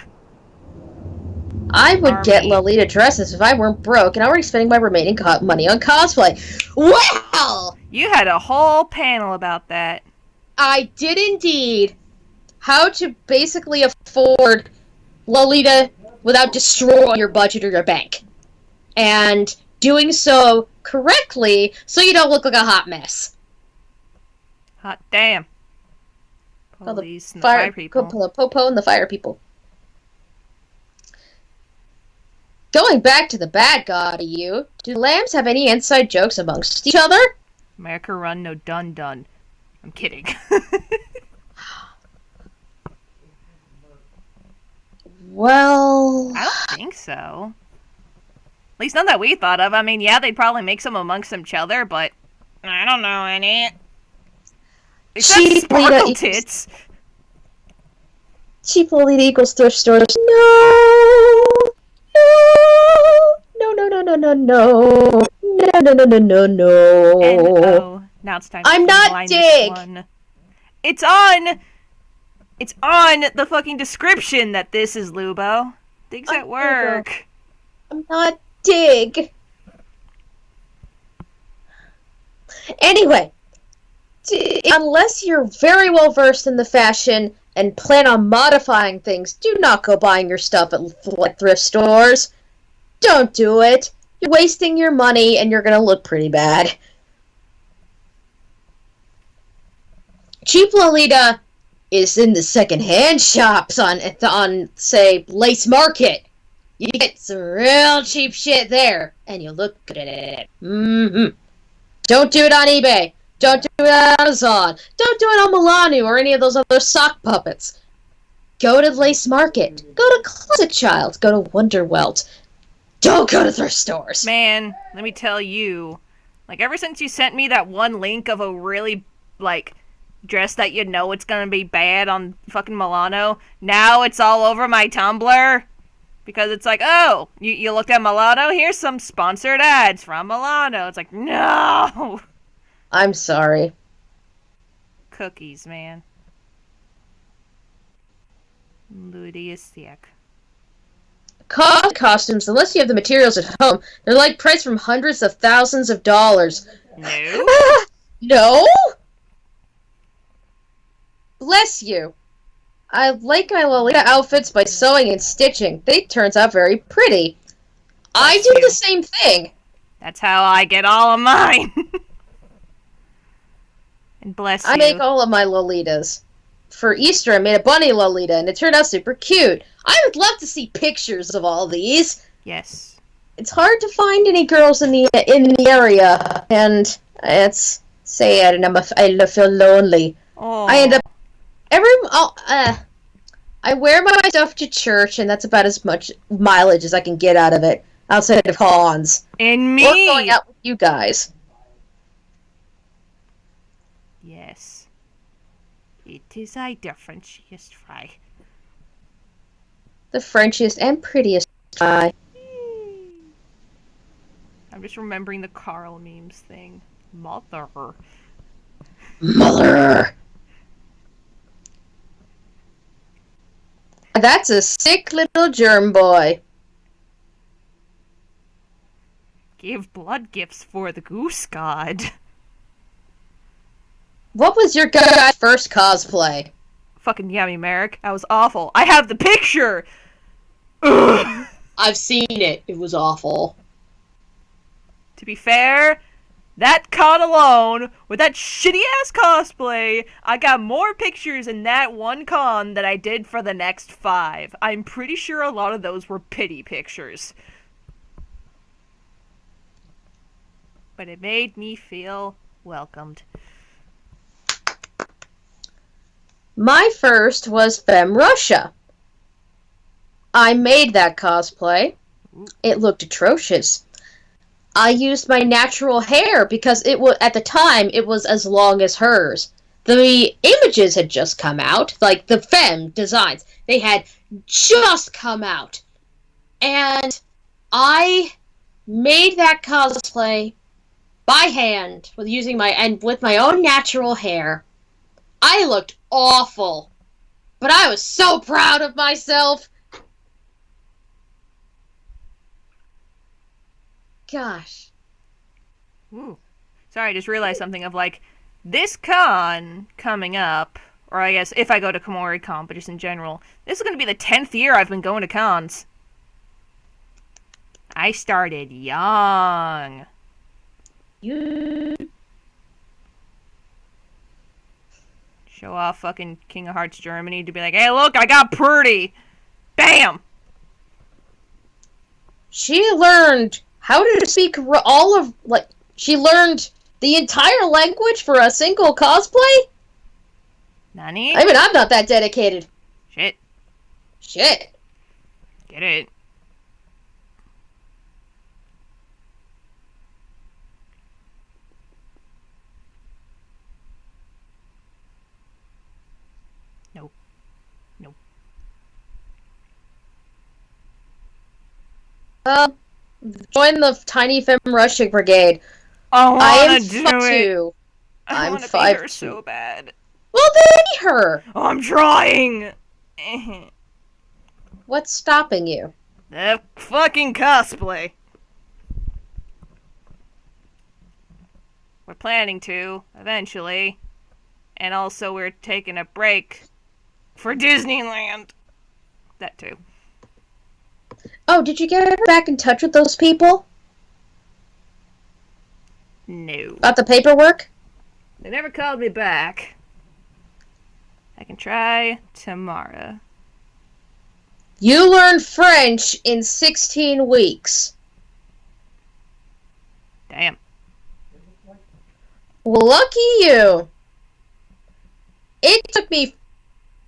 I would get Lolita dresses if I weren't broke, and I'm already spending my remaining money on cosplay. Well! You had a whole panel about that. I did indeed. How to basically afford Lolita without destroying your budget or your bank. And doing so correctly so you don't look like a hot mess. Hot damn. Police and the fire people. Popo and the fire people. Going back to the bad god of you, do lambs have any inside jokes amongst each other? America run, no dun dun. I'm kidding. Well, I don't think so. At least none that we thought of. I mean, yeah, they'd probably make some amongst each other, but I don't know any. Except cheap sparkle Lolita tits. cheap Lolita equals thrift stores. No, no, no, no, no, no, no, no, no, no, no, no, no. And oh, now it's time to I'm not line Dig. this one. It's on the fucking description that this is Lubo. Dig's at work. I'm not Dig. Anyway, unless you're very well versed in the fashion and plan on modifying things, do not go buying your stuff at thrift stores. Don't do it. You're wasting your money and you're gonna look pretty bad. Cheap Lolita is in the second-hand shops on say Lace Market. You get some real cheap shit there, and you look good at it. Mm-hmm. Don't do it on eBay. Don't do it on Amazon. Don't do it on Milano or any of those other sock puppets. Go to Lace Market. Go to Classic Child. Go to Wonderwelt. Don't go to thrift stores. Man, let me tell you, like, ever since you sent me that one link of a really, like, dress that you know it's gonna be bad on fucking Milano, now it's all over my Tumblr. Because it's like, oh, you looked at Milano? Here's some sponsored ads from Milano. It's like, no! I'm sorry. Cookies, man. Ludiastic. Costumes, unless you have the materials at home, they're like priced from hundreds of thousands of dollars. No? No? Bless you. I like my Lolita outfits by sewing and stitching. They turns out very pretty. I do the same thing. That's how I get all of mine. And bless you. I make all of my Lolitas. For Easter, I made a bunny Lolita, and it turned out super cute. I would love to see pictures of all these. Yes. It's hard to find any girls in the area, and it's sad, and I feel lonely. Oh. I end up I wear my stuff to church, and that's about as much mileage as I can get out of it outside of cons. And me. Or going out with you guys. Yes. It is I, the Frenchiest fry. The Frenchiest and prettiest guy. I'm just remembering the Carl memes thing. Mother. Mother. That's a sick little germ boy. Give blood gifts for the goose god. What was your guy's first cosplay? Fucking yummy, Merrick. That was awful. I have the picture! Ugh. I've seen it. It was awful. To be fair, that con alone, with that shitty-ass cosplay, I got more pictures in that one con than I did for the next 5. I'm pretty sure a lot of those were pity pictures. But it made me feel welcomed. My first was Femme Russia. I made that cosplay. It looked atrocious. I used my natural hair because it was at the time it was as long as hers. The images had just come out, like the femme designs. They had just come out. And I made that cosplay by hand with my own natural hair. I looked awful. But I was so proud of myself. Gosh. Ooh. Sorry, I just realized something of, like, this con coming up, or I guess if I go to Komori Con, but just in general, this is going to be the 10th year I've been going to cons. I started young. You... Show off fucking King of Hearts Germany to be like, hey, look, I got pretty. Bam! She learned how to speak she learned The entire language for a single cosplay? Nani? I mean, I'm not that dedicated. Shit. Shit. Get it. Nope. Nope. Join the Tiny Femme Rushing Brigade. I I wanna am do 5'2". it. I I'm wanna be her 5'2". so bad. Well, then be her. I'm trying. What's stopping you? The fucking cosplay. We're planning to, eventually. And also we're taking a break for Disneyland. That too. Oh, did you get back in touch with those people? No. About the paperwork? They never called me back. I can try tomorrow. You learn French in 16 weeks. Damn. Well, lucky you. It took me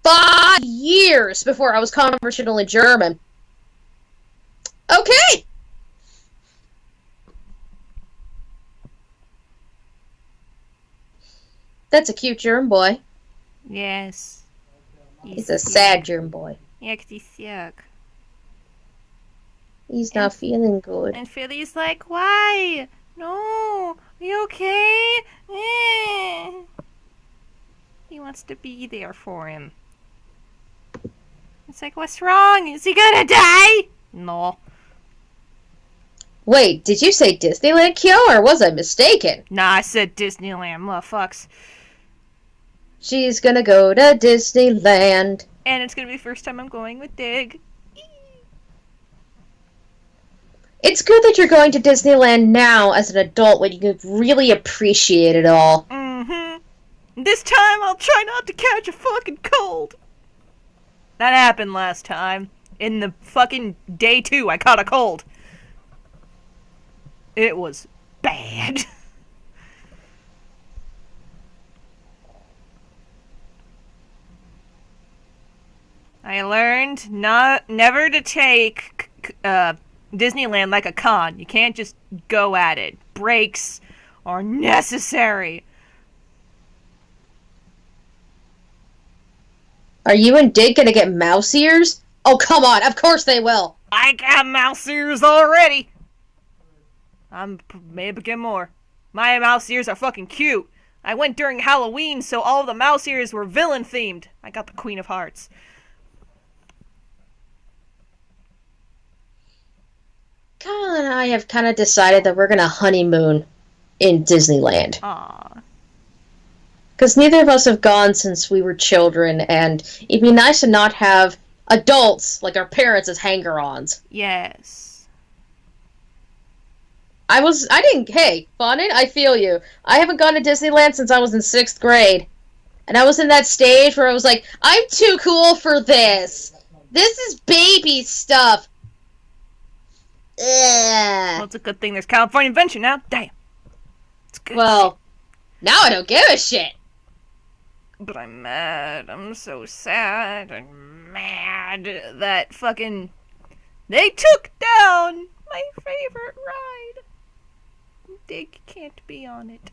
5 years before I was conversational in German. Okay. That's a cute German boy. Yes. He's a sad German boy. Yuck. He's not feeling good. And Philly's like, why? No. Are you okay? He wants to be there for him. It's like, what's wrong? Is he gonna die? No. Wait, did you say Disneyland, Kyo, or was I mistaken? Nah, I said Disneyland, motherfucks. She's gonna go to Disneyland. And it's gonna be the first time I'm going with Dig. It's good that you're going to Disneyland now as an adult when you could really appreciate it all. Mm-hmm. This time I'll try not to catch a fucking cold. That happened last time. In the fucking day 2, I caught a cold. It was bad. I learned never to take Disneyland like a con. You can't just go at it. Breaks are necessary. Are you and Dig gonna get mouse ears? Oh, come on, of course they will. I got mouse ears already. I'm maybe get more. My mouse ears are fucking cute. I went during Halloween, so all of the mouse ears were villain themed. I got the Queen of Hearts. Kyle and I have kind of decided that we're gonna honeymoon in Disneyland. Aww. Because neither of us have gone since we were children, and it'd be nice to not have adults like our parents as hanger-ons. Yes. Hey, Bonin, I feel you. I haven't gone to Disneyland since I was in 6th grade. And I was in that stage where I was like, I'm too cool for this. This is baby stuff. Ugh. Well, it's a good thing there's California Adventure now. Damn. It's good. Well, now I don't give a shit. But I'm mad. I'm so sad. I'm mad that fucking... They took down my favorite ride. Dig can't be on it.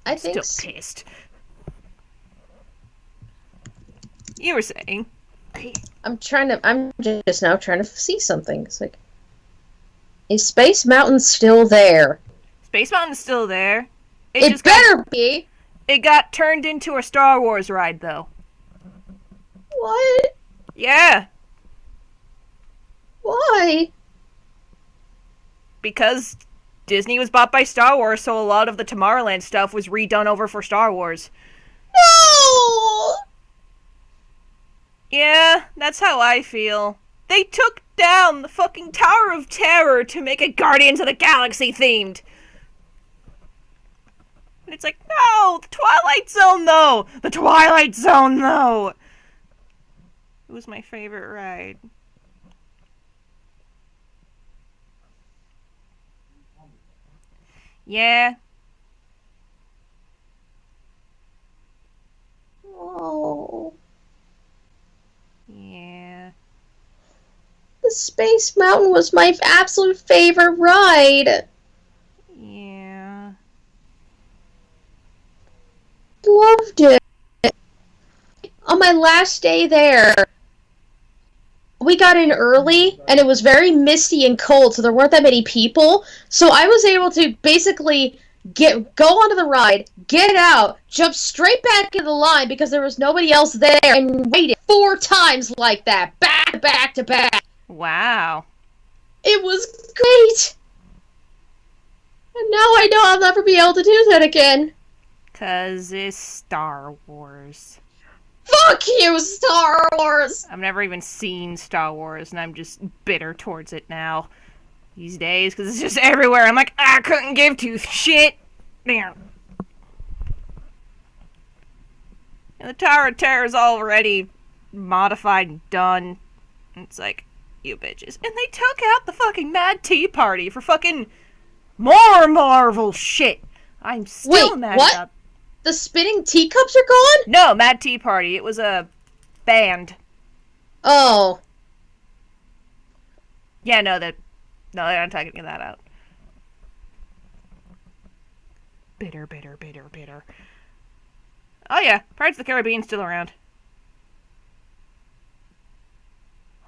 I think Still pissed. You were saying... I'm just now trying to see something. It's like, is Space Mountain still there? Space Mountain's still there. It better be! It got turned into a Star Wars ride, though. What? Yeah. Why? Because Disney was bought by Star Wars, so a lot of the Tomorrowland stuff was redone over for Star Wars. No! Yeah, that's how I feel. They took down the fucking Tower of Terror to make it Guardians of the Galaxy themed. And it's like, no, the Twilight Zone though! The Twilight Zone though! It was my favorite ride. Yeah. Oh, Yeah. the Space Mountain was my absolute favorite ride. Yeah. Loved it. On my last day there, we got in early and it was very misty and cold, so there weren't that many people. So I was able to basically go onto the ride, get out, jump straight back in the line because there was nobody else there, and waited 4 times like that, back to back to back. Wow. It was great. And now I know I'll never be able to do that again. 'Cause it's Star Wars. Fuck you, Star Wars! I've never even seen Star Wars, and I'm just bitter towards it now. These days, because it's just everywhere. I'm like, I couldn't give two shit. Damn. And the Tower of Terror is already modified and done. It's like, you bitches. And they took out the fucking Mad Tea Party for fucking more Marvel shit. I'm still Wait, mad what? about. The spinning teacups are gone? No, Mad Tea Party. It was a band. Oh. Yeah, no, they're not taking that out. Bitter, bitter, bitter, bitter. Oh yeah, Pirates of the Caribbean's still around.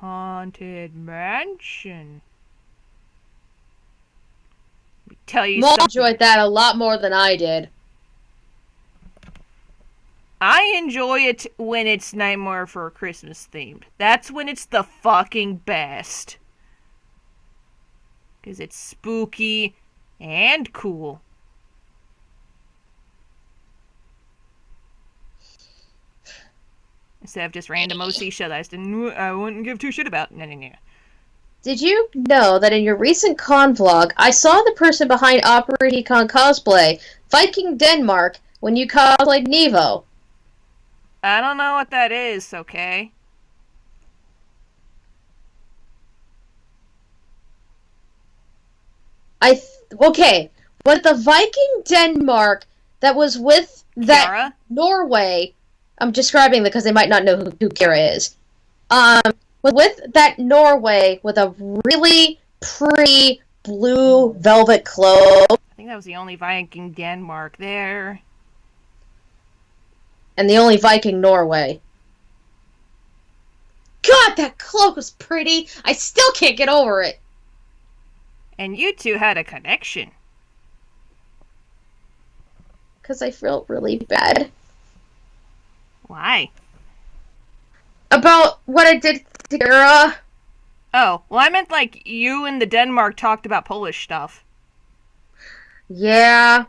Haunted Mansion. Let me tell you Mom something. enjoyed that a lot more than I did. I enjoy it when it's Nightmare for Christmas themed. That's when it's the fucking best. Because it's spooky and cool. Instead of just random OC shit I wouldn't give two shit about. No. Did you know that in your recent con vlog, I saw the person behind Operating Con Cosplay, Viking Denmark, when you cosplayed Nevo? I don't know what that is, okay? Okay, but the Viking Denmark that was with that Kiara? Norway, I'm describing it because they might not know who Kira is. With that Norway with a really pretty blue velvet cloak, I think that was the only Viking Denmark there. and the only Viking Norway. God, that cloak was pretty. I still can't get over it. And you two had a connection. Because I felt really bad Why? about what I did to Kira. Oh, well, I meant like you and the Denmark talked about Polish stuff. Yeah.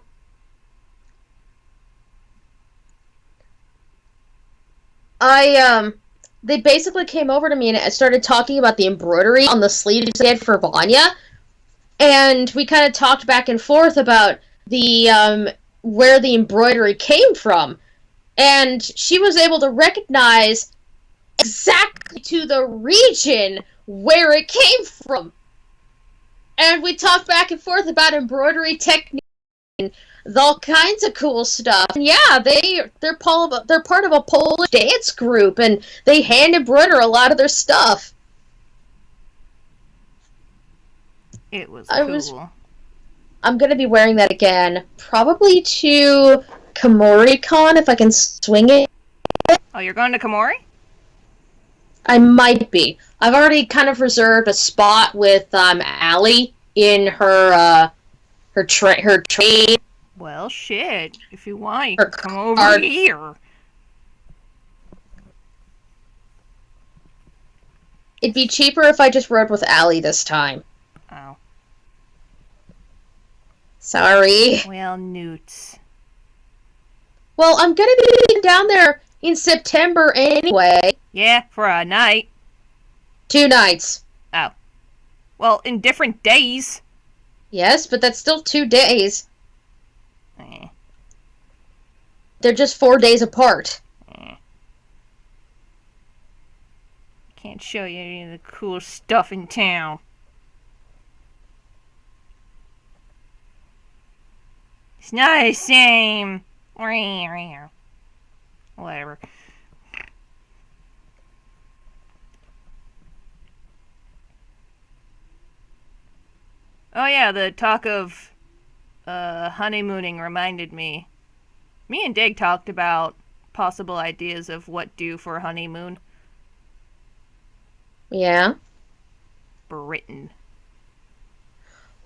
They basically came over to me and started talking about the embroidery on the sleeves they had for Vanya. And we kind of talked back and forth about the, where the embroidery came from. And she was able to recognize exactly to the region where it came from. And we talked back and forth about embroidery technique and all kinds of cool stuff. And yeah, they're part of a Polish dance group, and they hand embroider a lot of their stuff. It was cool. I'm gonna be wearing that again, probably to KomoriCon if I can swing it. Oh, you're going to Komori? I might be. I've already kind of reserved a spot with Allie in her train. Well, shit. If you want, you Her can come over card. here. It'd be cheaper if I just rode with Allie this time. Oh. Sorry. Well, newts. Well, I'm gonna be down there in September anyway. Yeah, for a night. 2 nights. Oh. Well, in different days. Yes, but that's still 2 days. Eh. They're just 4 days apart. Can't show you any of the cool stuff in town. It's not the same. Whatever. Oh yeah, the talk of honeymooning reminded me. Me and Dig talked about possible ideas of what do for a honeymoon. Yeah. Britain.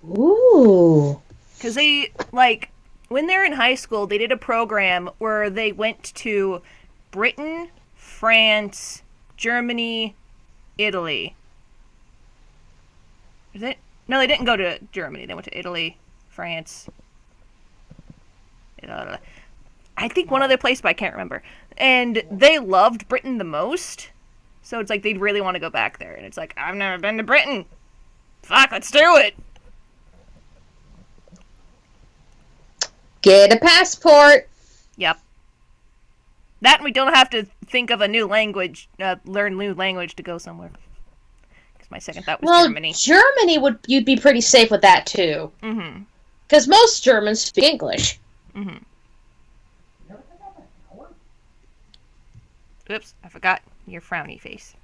Ooh. Because they, like, when they're in high school, they did a program where they went to Britain, France, Germany, Italy. Is it? No, they didn't go to Germany. They went to Italy, France. I think one other place, but I can't remember. And they loved Britain the most. So it's like they'd really want to go back there. And it's like, I've never been to Britain. Fuck, let's do it. Get a passport. Yep. That and we don't have to think of a new language, learn new language to go somewhere. Because my second thought was Germany. Germany you'd be pretty safe with that too. Mm-hmm. Because most Germans speak English. Mm-hmm. Oops, I forgot your frowny face.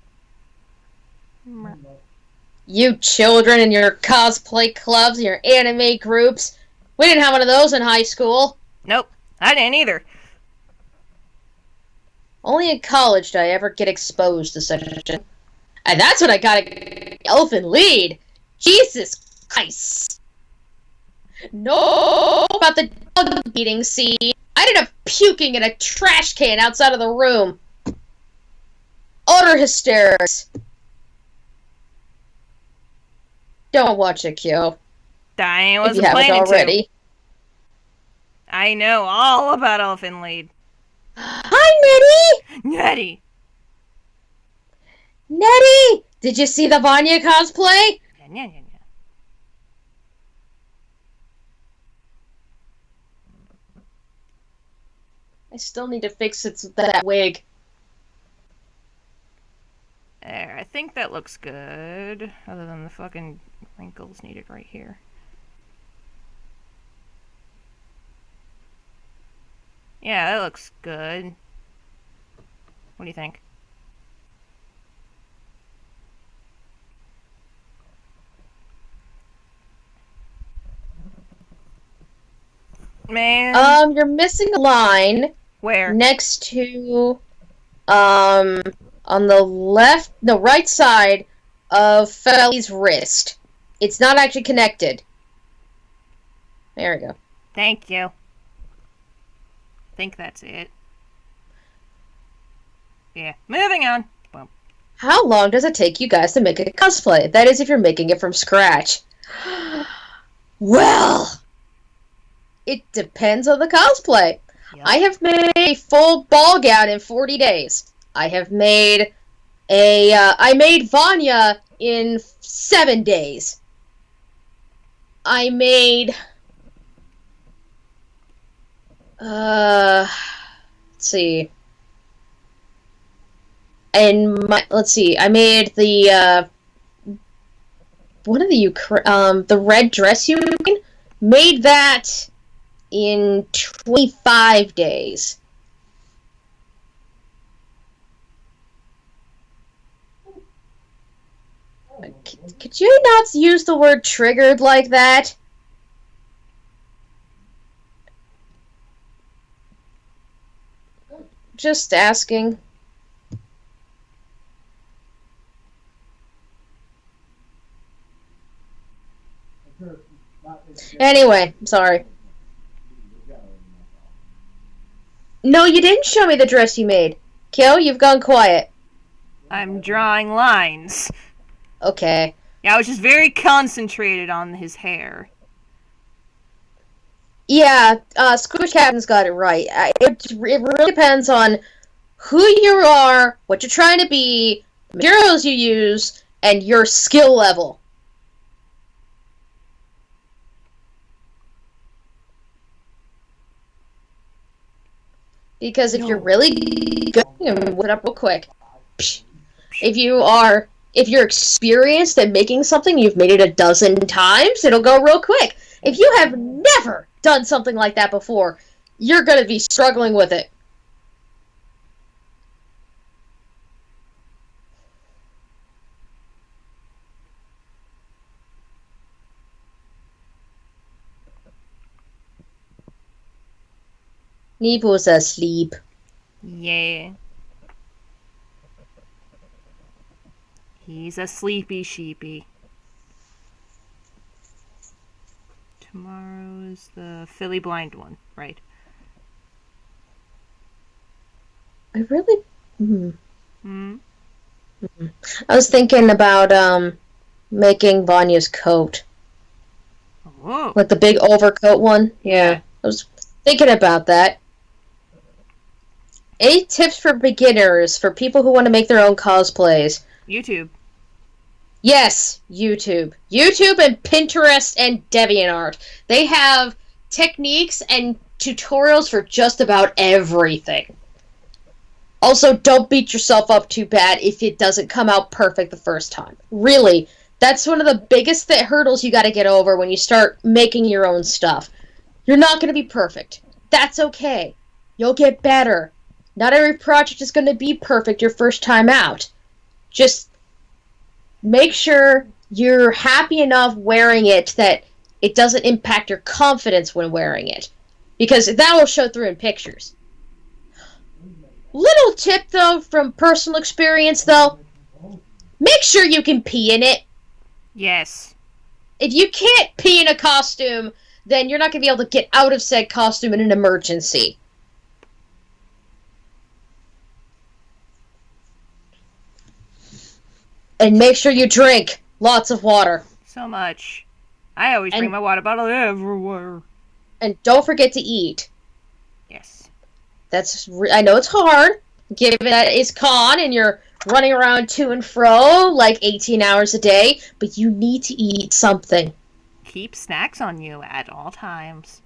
You children and your cosplay clubs and your anime groups. We didn't have one of those in high school. Nope, I didn't either. Only in college did I ever get exposed to such a thing. And that's when I got an elfin lead. Jesus Christ. No about the dog beating scene. I ended up puking in a trash can outside of the room. Utter hysterics. Don't watch it, Kyo. I If wasn't you haven't planning already. to. I know all about Elfin Lead. Hi, Nettie! Nettie! Nettie! Did you see the Vanya cosplay? Yeah. I still need to fix that wig. There, I think that looks good. Other than the fucking wrinkles needed right here. Yeah, that looks good. What do you think? Man. You're missing a line Where? next to, on the right side of Feli's wrist. It's not actually connected. There we go. Thank you. I think that's it. Yeah, moving on. Well, How long does it take you guys to make a cosplay? That is, if you're making it from scratch. Well, it depends on the cosplay. yep. I have made a full ball gown in 40 days. I have made I made Vanya in 7 days. I made, let's see. I made the, one of the red dress you made that in 25 days. Could you not use the word triggered like that? Just asking. Anyway, sorry. No, you didn't show me the dress you made. Kyo, you've gone quiet. I'm drawing lines. Okay. Yeah, I was just very concentrated on his hair. Yeah, Squish Captain's got it right. It really depends on who you are, what you're trying to be, materials you use, and your skill level. Because if you're really good, I'm gonna look it up real quick. If you're experienced at making something, you've made it a dozen times, it'll go real quick. If you have never done something like that before, you're going to be struggling with it. Nevo's asleep. Yeah. He's a sleepy sheepy. Tomorrow is the Philly blind one, right? I really... Hmm? I was thinking about, making Vanya's coat. Oh. Like the big overcoat one. Yeah. I was thinking about that. Any tips for beginners, for people who want to make their own cosplays? YouTube. Yes, YouTube. YouTube and Pinterest and DeviantArt. They have techniques and tutorials for just about everything. Also, don't beat yourself up too bad if it doesn't come out perfect the first time. Really, that's one of the biggest hurdles you gotta get over when you start making your own stuff. You're not gonna be perfect. That's okay. You'll get better. Not every project is gonna be perfect your first time out. Just make sure you're happy enough wearing it that it doesn't impact your confidence when wearing it. Because that will show through in pictures. Little tip, though, from personal experience, though. Make sure you can pee in it. Yes. If you can't pee in a costume, then you're not going to be able to get out of said costume in an emergency. And make sure you drink lots of water. So much. I always bring my water bottle everywhere. And don't forget to eat. Yes. I know it's hard, given that it's con and you're running around to and fro like 18 hours a day, but you need to eat something. Keep snacks on you at all times.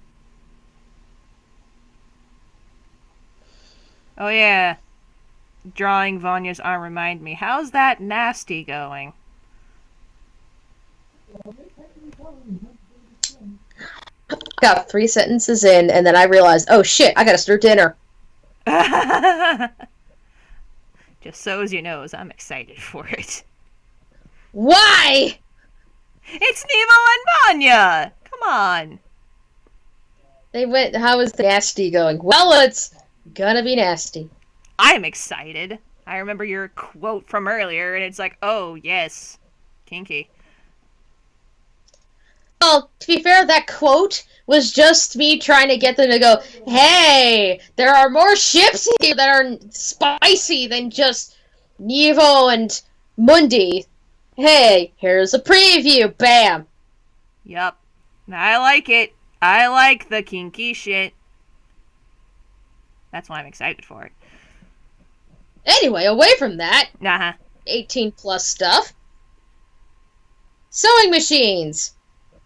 Oh yeah. Drawing Vanya's arm remind me. How's that nasty going? Got 3 sentences in, and then I realized, oh shit, I gotta start dinner. Just so as you know, I'm excited for it. Why? It's Nemo and Vanya! Come on. They went, how is the nasty going? Well, it's gonna be nasty. I'm excited. I remember your quote from earlier, and it's like, oh, yes. Kinky. Well, to be fair, that quote was just me trying to get them to go, hey, there are more ships here that are spicy than just Nevo and Mundi. Hey, here's a preview. Bam. Yup. I like it. I like the kinky shit. That's why I'm excited for it. Anyway, away from that, 18 plus stuff. Sewing machines.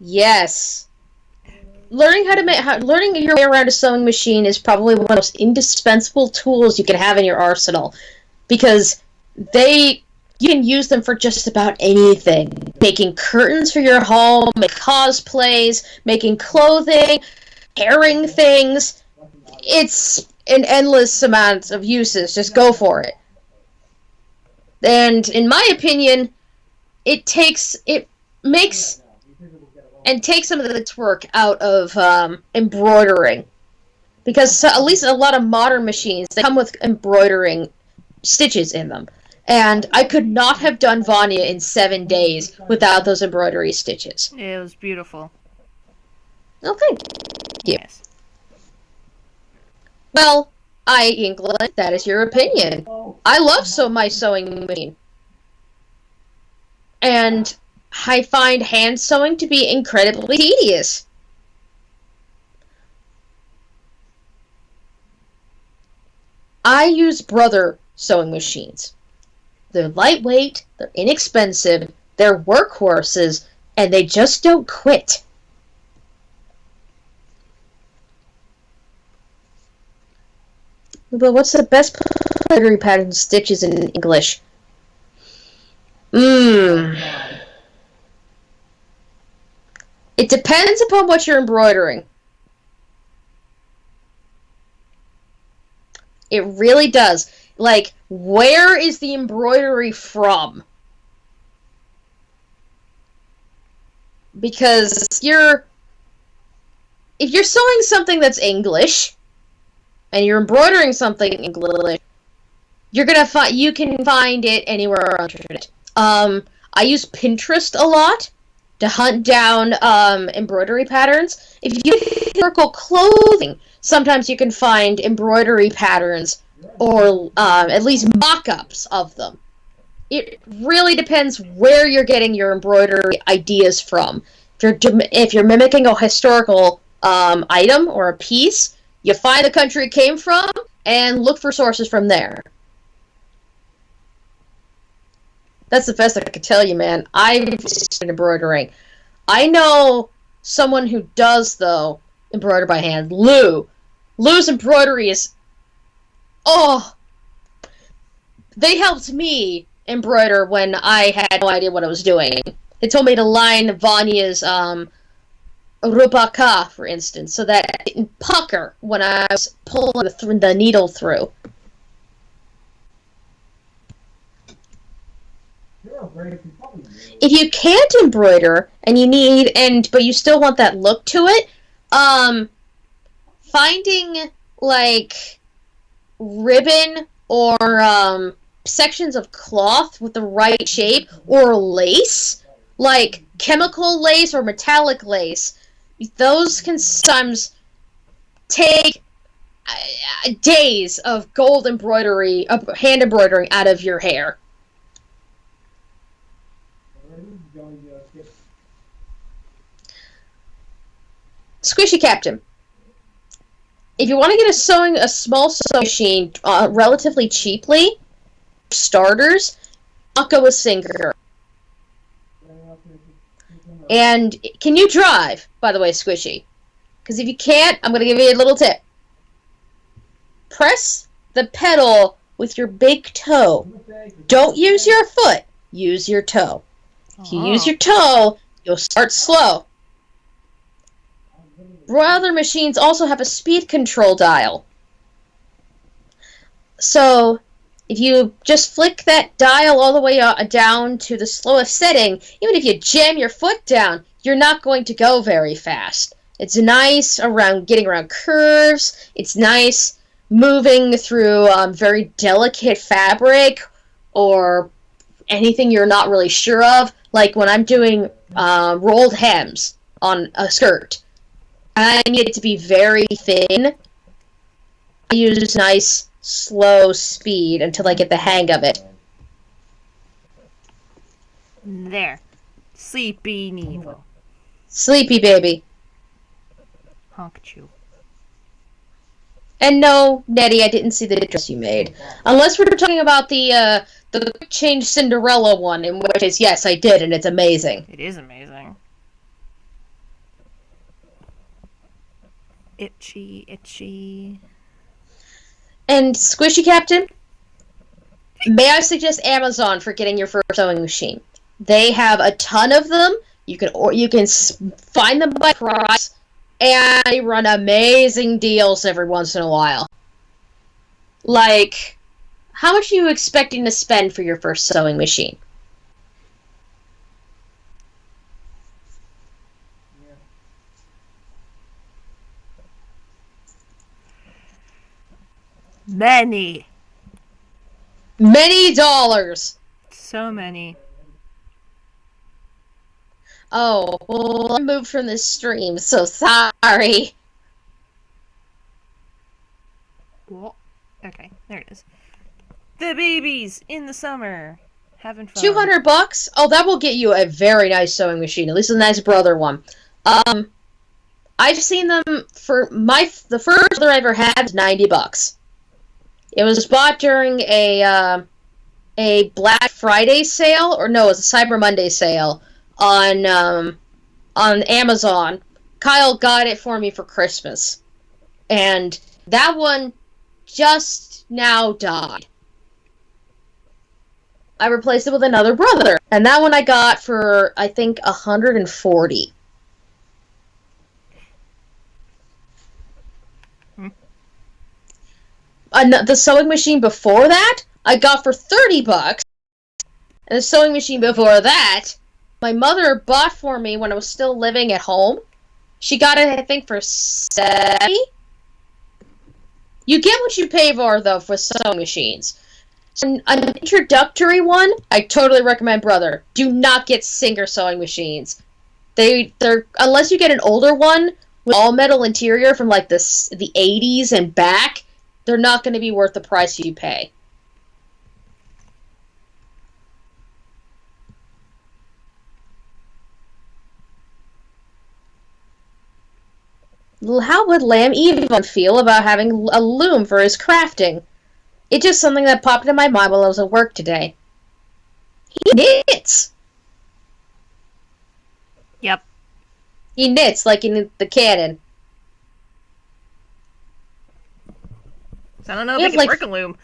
Yes. Learning your way around a sewing machine is probably one of the most indispensable tools you can have in your arsenal, because you can use them for just about anything. Making curtains for your home, make cosplays, making clothing, pairing things. It's an endless amount of uses. Just go for it. And in my opinion, it takes some of the work out of embroidering. Because at least a lot of modern machines, they come with embroidering stitches in them. And I could not have done Vanya in 7 days without those embroidery stitches. It was beautiful. Oh, thank you. Yes. Well, England, that is your opinion. I love my sewing machine. And I find hand sewing to be incredibly tedious. I use Brother sewing machines. They're lightweight, they're inexpensive, they're workhorses, and they just don't quit. But what's the best embroidery pattern stitches in English? It depends upon what you're embroidering. It really does. Like, where is the embroidery from? Because if you're sewing something that's English and you're embroidering something English, you can find it anywhere on the internet. I use Pinterest a lot to hunt down embroidery patterns. If you circle clothing, sometimes you can find embroidery patterns or at least mock-ups of them. It really depends where you're getting your embroidery ideas from. If you're mimicking a historical item or a piece, you find the country it came from and look for sources from there. That's the best I could tell you, man. I've been embroidering. I know someone who does, though, embroider by hand. Lou's embroidery is... Oh! They helped me embroider when I had no idea what I was doing. They told me to line Vanya's rupaka, for instance, so that it didn't pucker when I was pulling the needle through. If you can't embroider and but you still want that look to it, finding like ribbon or sections of cloth with the right shape or lace, like chemical lace or metallic lace, those can sometimes take days of gold embroidery, of hand embroidering out of your hair. Squishy Captain. If you want to get a small sewing machine relatively cheaply, starters, I'll go with Singer. And can you drive, by the way, Squishy? Because if you can't, I'm going to give you a little tip. Press the pedal with your big toe. Don't use your foot. Use your toe. If you use your toe, you'll start slow. Other machines also have a speed control dial. So, if you just flick that dial all the way down to the slowest setting, even if you jam your foot down, you're not going to go very fast. It's nice getting around curves. It's nice moving through very delicate fabric or anything you're not really sure of. Like when I'm doing rolled hems on a skirt. I need it to be very thin. I use nice, slow speed until I get the hang of it. There. Sleepy Nevo. Sleepy baby. Honk chew. And no, Nettie, I didn't see the dress you made. Unless we're talking about the Quick Change Cinderella one, in which case, yes, I did, and it's amazing. It is amazing. Itchy, itchy. And Squishy Captain, may I suggest Amazon for getting your first sewing machine? They have a ton of them. You can find them by price, and they run amazing deals every once in a while. Like, how much are you expecting to spend for your first sewing machine? Many dollars. So many. Oh, well, I moved from this stream, so sorry. What? Okay, there it is. The babies in the summer. Having fun. $200? Oh, that will get you a very nice sewing machine. At least a nice brother one. I've seen them for the first brother I ever had was $90. It was bought during a Black Friday sale, or no, it was a Cyber Monday sale on Amazon. Kyle got it for me for Christmas, and that one just now died. I replaced it with another brother, and that one I got for I think $140. The sewing machine before that, I got for $30. And the sewing machine before that, my mother bought for me when I was still living at home. She got it, I think, for $70. You get what you pay for, though, for sewing machines. So an introductory one, I totally recommend, brother. Do not get Singer sewing machines. They're unless you get an older one with all metal interior from like the 80s and back, they're not going to be worth the price you pay. How would Lamb Evon feel about having a loom for his crafting? It's just something that popped in my mind while I was at work today. He knits! Yep. He knits like in the canon. So I don't know if he can work a loom.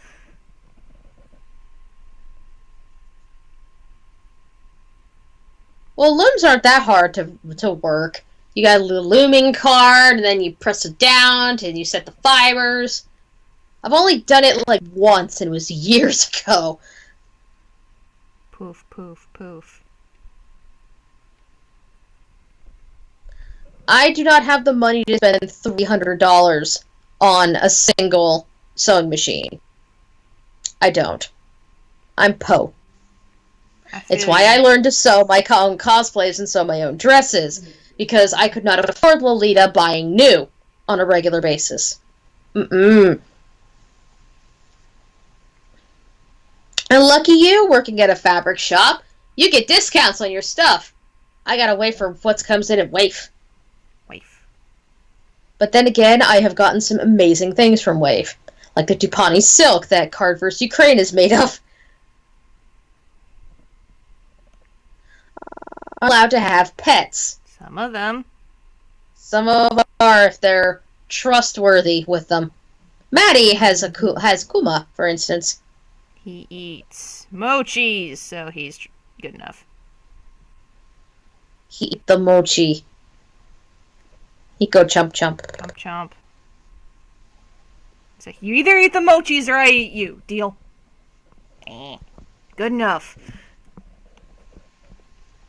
Well, looms aren't that hard to work. You got a little looming card, and then you press it down, and you set the fibers. I've only done it like once, and it was years ago. Poof, poof, poof. I do not have the money to spend $300 on a single sewing machine. I don't. I'm po. It's why I learned to sew my own cosplays and sew my own dresses, because I could not afford Lolita buying new on a regular basis. And lucky you, working at a fabric shop, you get discounts on your stuff. I gotta wait for what comes in at Wave. But then again, I have gotten some amazing things from Wave, like the Dupani silk that Card vs. Ukraine is made of. I'm allowed to have pets. Some of them. Some of them are if they're trustworthy with them. Maddie has Kuma, for instance. He eats mochis, so he's good enough. He eat the mochi. He go chomp chomp. Chomp chomp. It's like, you either eat the mochis or I eat you. Deal? Good enough.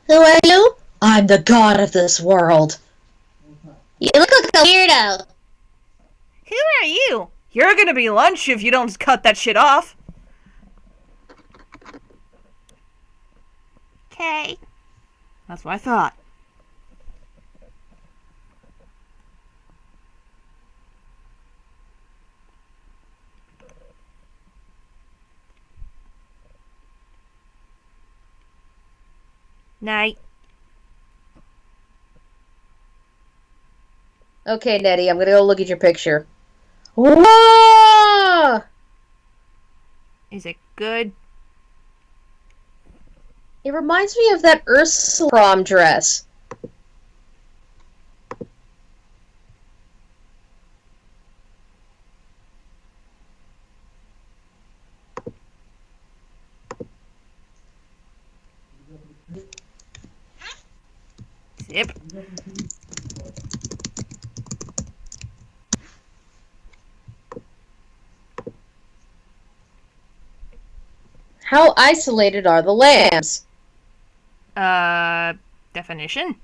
Who are you? I'm the god of this world. You look like a weirdo. Who are you? You're gonna be lunch if you don't cut that shit off. Okay. That's what I thought. Night. Okay, Nettie, I'm gonna go look at your picture. Whoa! Is it good? It reminds me of that Ursula prom dress. Zip. How isolated are the lambs? Definition?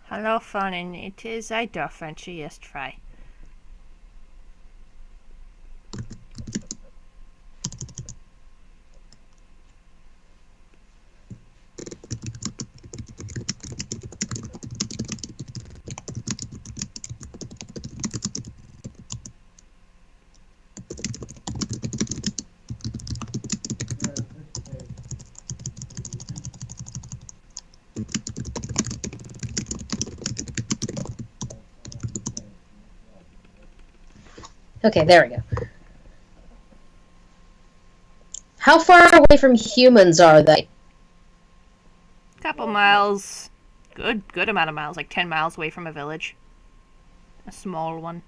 Hallo Fanin, it is I French jest try. Okay, there we go. How far away from humans are they? Couple miles. Good amount of miles. Like 10 miles away from a village. A small one.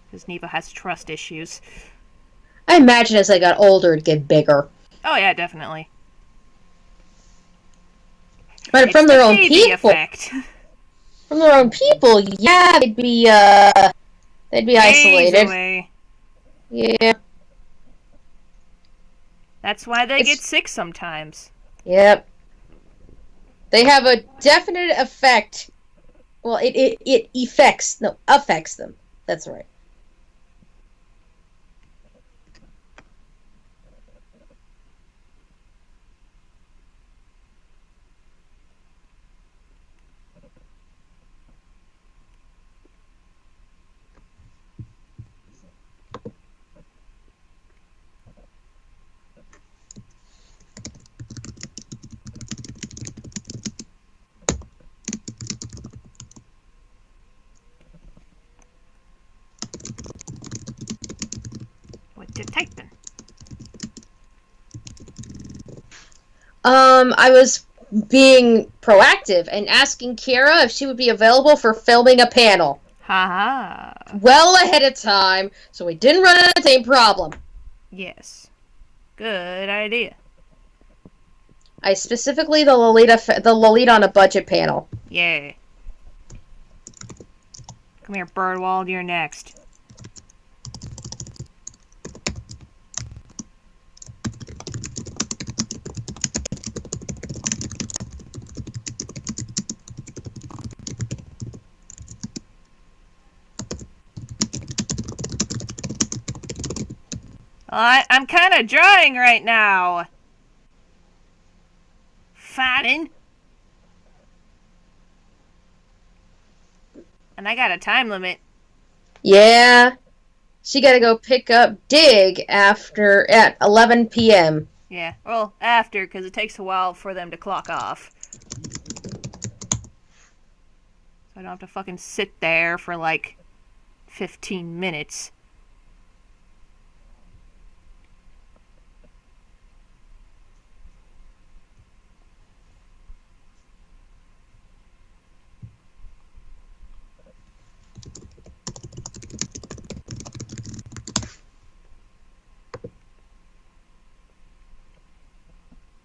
Because Neva has trust issues. I imagine as they got older, it'd get bigger. Oh yeah, definitely. But It's from the their own baby people, effect. from their own people, yeah, they'd be Days isolated. away. Yeah. That's why they It's- get sick sometimes. Yep. They have a definite effect. Well, it affects them. That's right. What you typing? I was being proactive and asking Kira if she would be available for filming a panel. Haha. Well ahead of time, so we didn't run into the same problem. Yes. Good idea. I specifically the Lolita on a budget panel. Yeah. Come here, Birdwald, you're next. I'm kind of drawing right now. Fadden. And I got a time limit. Yeah, she got to go pick up Dig at 11 p.m. Yeah, well, after, because it takes a while for them to clock off. So I don't have to fucking sit there for like 15 minutes.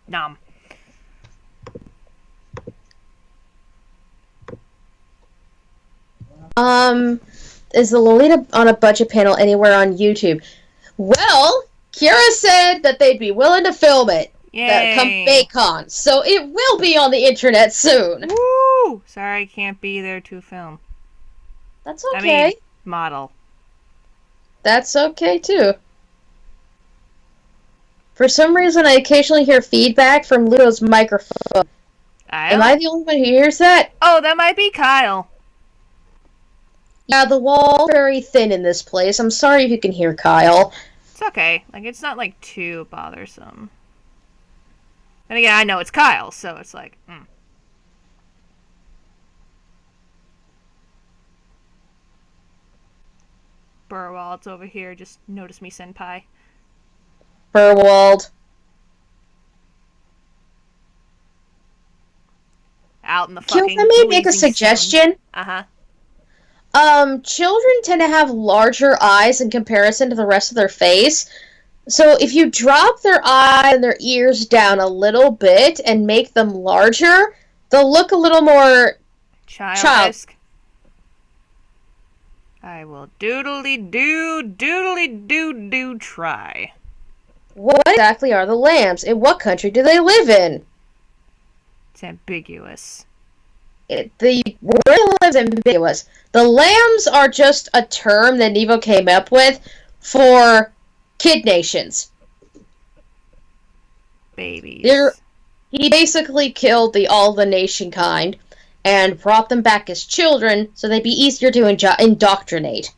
Nom. Is the Lolita on a budget panel anywhere on YouTube? Well, Kira said that they'd be willing to film it. Come Yay. Baycon. So it will be on the internet soon. Woo! Sorry I can't be there to film. That's I okay. mean, model. That's okay too. For some reason, I occasionally hear feedback from Ludo's microphone. Am I the only one who hears that? Oh, that might be Kyle. Yeah, the wall's very thin in this place. I'm sorry if you can hear Kyle. It's okay. Like, it's not, like, too bothersome. And again, I know it's Kyle, so it's like, Burwald's over here. Just notice me, senpai. Burwald. Out in the Can fucking I make a blazing suggestion? sun. Children tend to have larger eyes in comparison to the rest of their face. So if you drop their eyes and their ears down a little bit and make them larger, they'll look a little more Child-esque. I will doodly do try. What exactly are the lambs? In what country do they live in? It's ambiguous. Where they live is ambiguous. The lambs are just a term that Nevo came up with for kid nations. Babies. He basically killed all the nation kind and brought them back as children so they'd be easier to indoctrinate.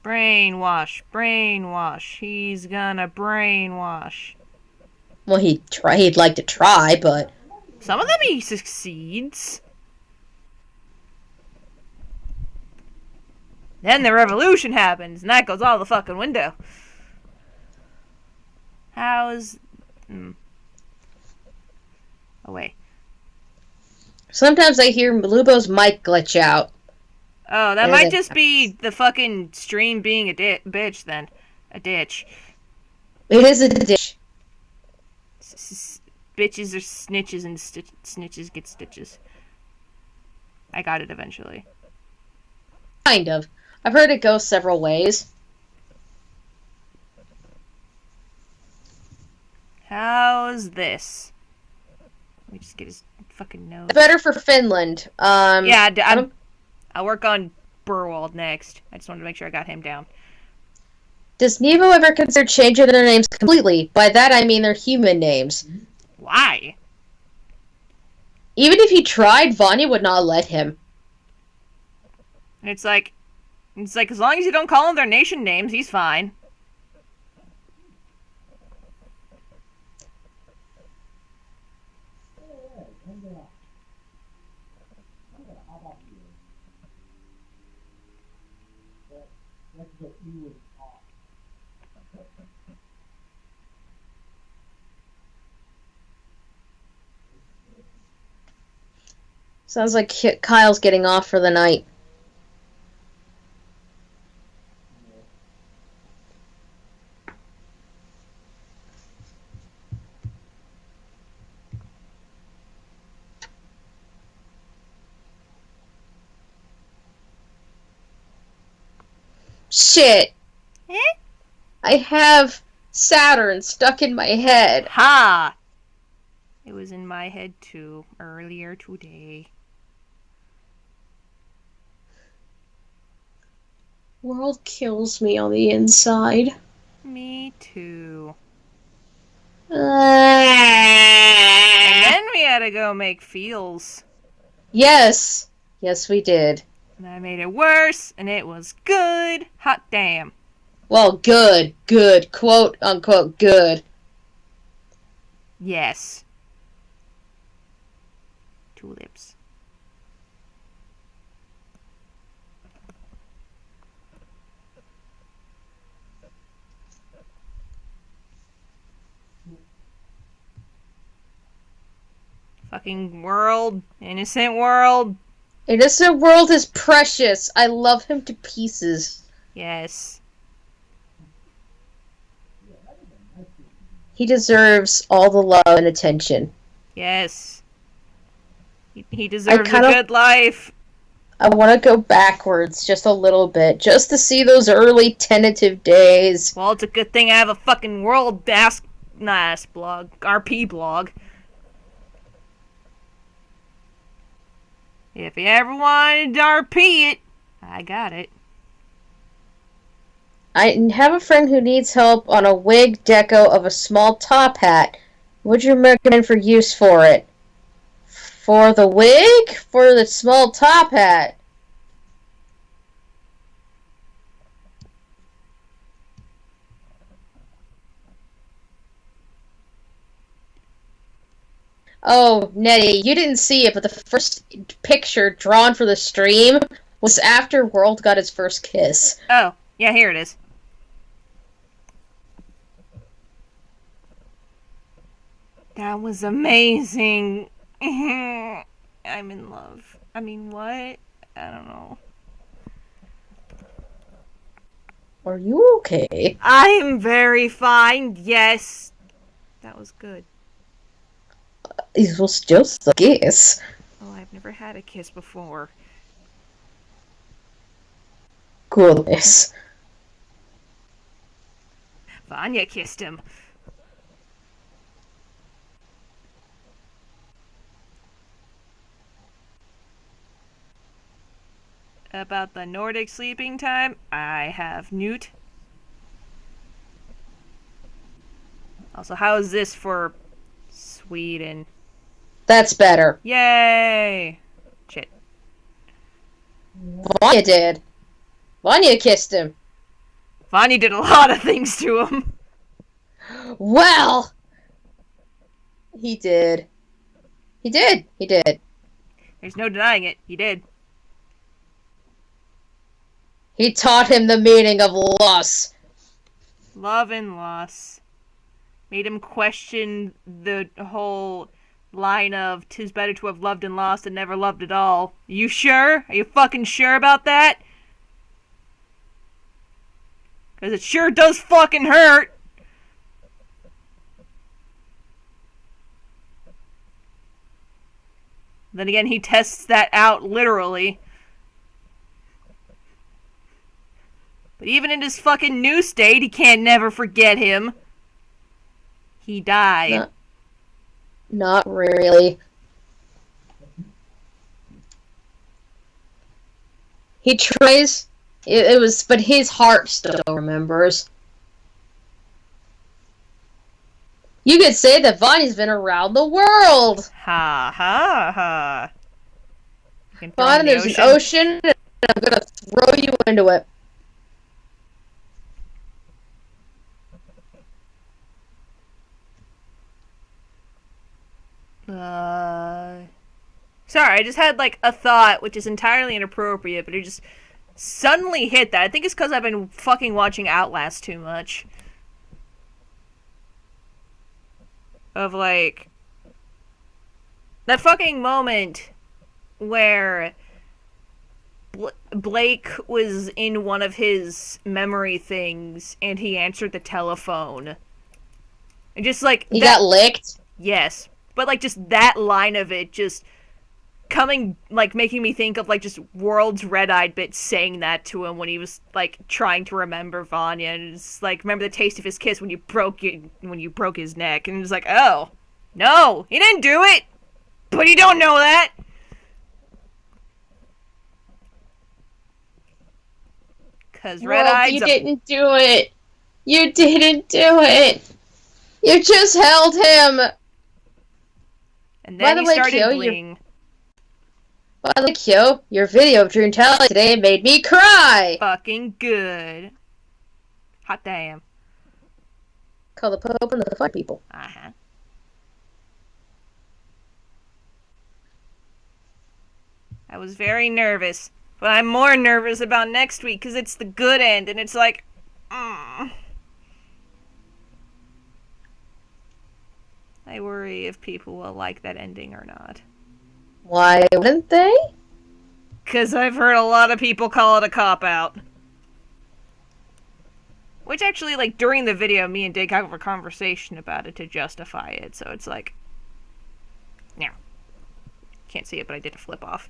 Brainwash. He's gonna brainwash. Well, he'd like to try, but... Some of them he succeeds. Then the revolution happens, and that goes all the fucking window. How's... Oh, wait. Sometimes I hear Lubo's mic glitch out. Oh, that And might then- just be the fucking stream being a bitch, then. A ditch. It is a dish. Bitches are snitches and snitches get stitches. I got it eventually. Kind of. I've heard it go several ways. How's this? Let me just get his fucking nose. Better for Finland. Yeah, I don't- I'll work on Burwald next. I just wanted to make sure I got him down. Does Nevo ever consider changing their names completely? By that I mean their human names. Why? Even if he tried, Vanya would not let him. And it's like, as long as you don't call them their nation names, he's fine. Sounds like Kyle's getting off for the night. Shit. Eh? I have Saturn stuck in my head. Ha! It was in my head too, earlier today. World kills me on the inside. Me too. And And then we had to go make feels. yes. Yes, we did. And I made it worse, and it was good. Hot damn. Well, good. Good. Quote, unquote, good. Yes. Tulips. Fucking world. Innocent world. Innocent World is precious. I love him to pieces. Yes. He deserves all the love and attention. Yes. He deserves a kinda- good life. I want to go backwards just a little bit, just to see those early tentative days. Well, it's a good thing I have a fucking world blog. RP blog. If you ever wanted to RP it, I got it. I have a friend who needs help on a wig deco of a small top hat. What would you recommend for use for it? For the wig? For the small top hat? Oh, Nettie, you didn't see it, but the first picture drawn for the stream was after World got his first kiss. Oh, yeah, here it is. That was amazing. I'm in love. I mean, what? I don't know. Are you okay? I'm very fine. Yes. That was good. It was just a kiss. Oh, I've never had a kiss before. Goodness. Vanya kissed him. About the Nordic sleeping time, I have Newt. Also, how is this for Sweden? That's better. Yay! Shit. Vanya did. Vanya kissed him. Vanya did a lot of things to him. Well, he did. He did. He did. There's no denying it. He did. He taught him the meaning of loss. Love and loss. Made him question the whole line of "'tis better to have loved and lost than never loved at all." You sure? Are you fucking sure about that? Because it sure does fucking hurt. Then again, he tests that out literally. But even in his fucking new state, he can't never forget him. He died. Not really. He tries. It was, but his heart still remembers. You could say that Vonnie's been around the world. Ha ha ha. Bonnie, there's an ocean, and I'm gonna throw you into it. Sorry, I just had like a thought, which is entirely inappropriate, but it just suddenly hit that. I think it's because I've been fucking watching Outlast too much. Of like that fucking moment where Blake was in one of his memory things and he answered the telephone. And just like he got licked? Yes. But like just that line of it just coming, like making me think of like just World's Red-Eyed Bit saying that to him when he was like trying to remember Vanya, and it's like, remember the taste of his kiss when you broke his neck, and it's like, oh no, he didn't do it, but you don't know that. Cause Red-Eye's you didn't do it. You didn't do it. You just held him. And then he started Kyo, bling. By the way, Kyo, your video of Dream Tally today made me cry. Fucking good. Hot damn. Call the Pope and the fun people. Uh-huh. I was very nervous. But I'm more nervous about next week because it's the good end and it's like... I worry if people will like that ending or not. Why wouldn't they? Because I've heard a lot of people call it a cop-out. Which actually, like, during the video, me and Dick have a conversation about it to justify it, so it's like... Yeah. Can't see it, but I did a flip off.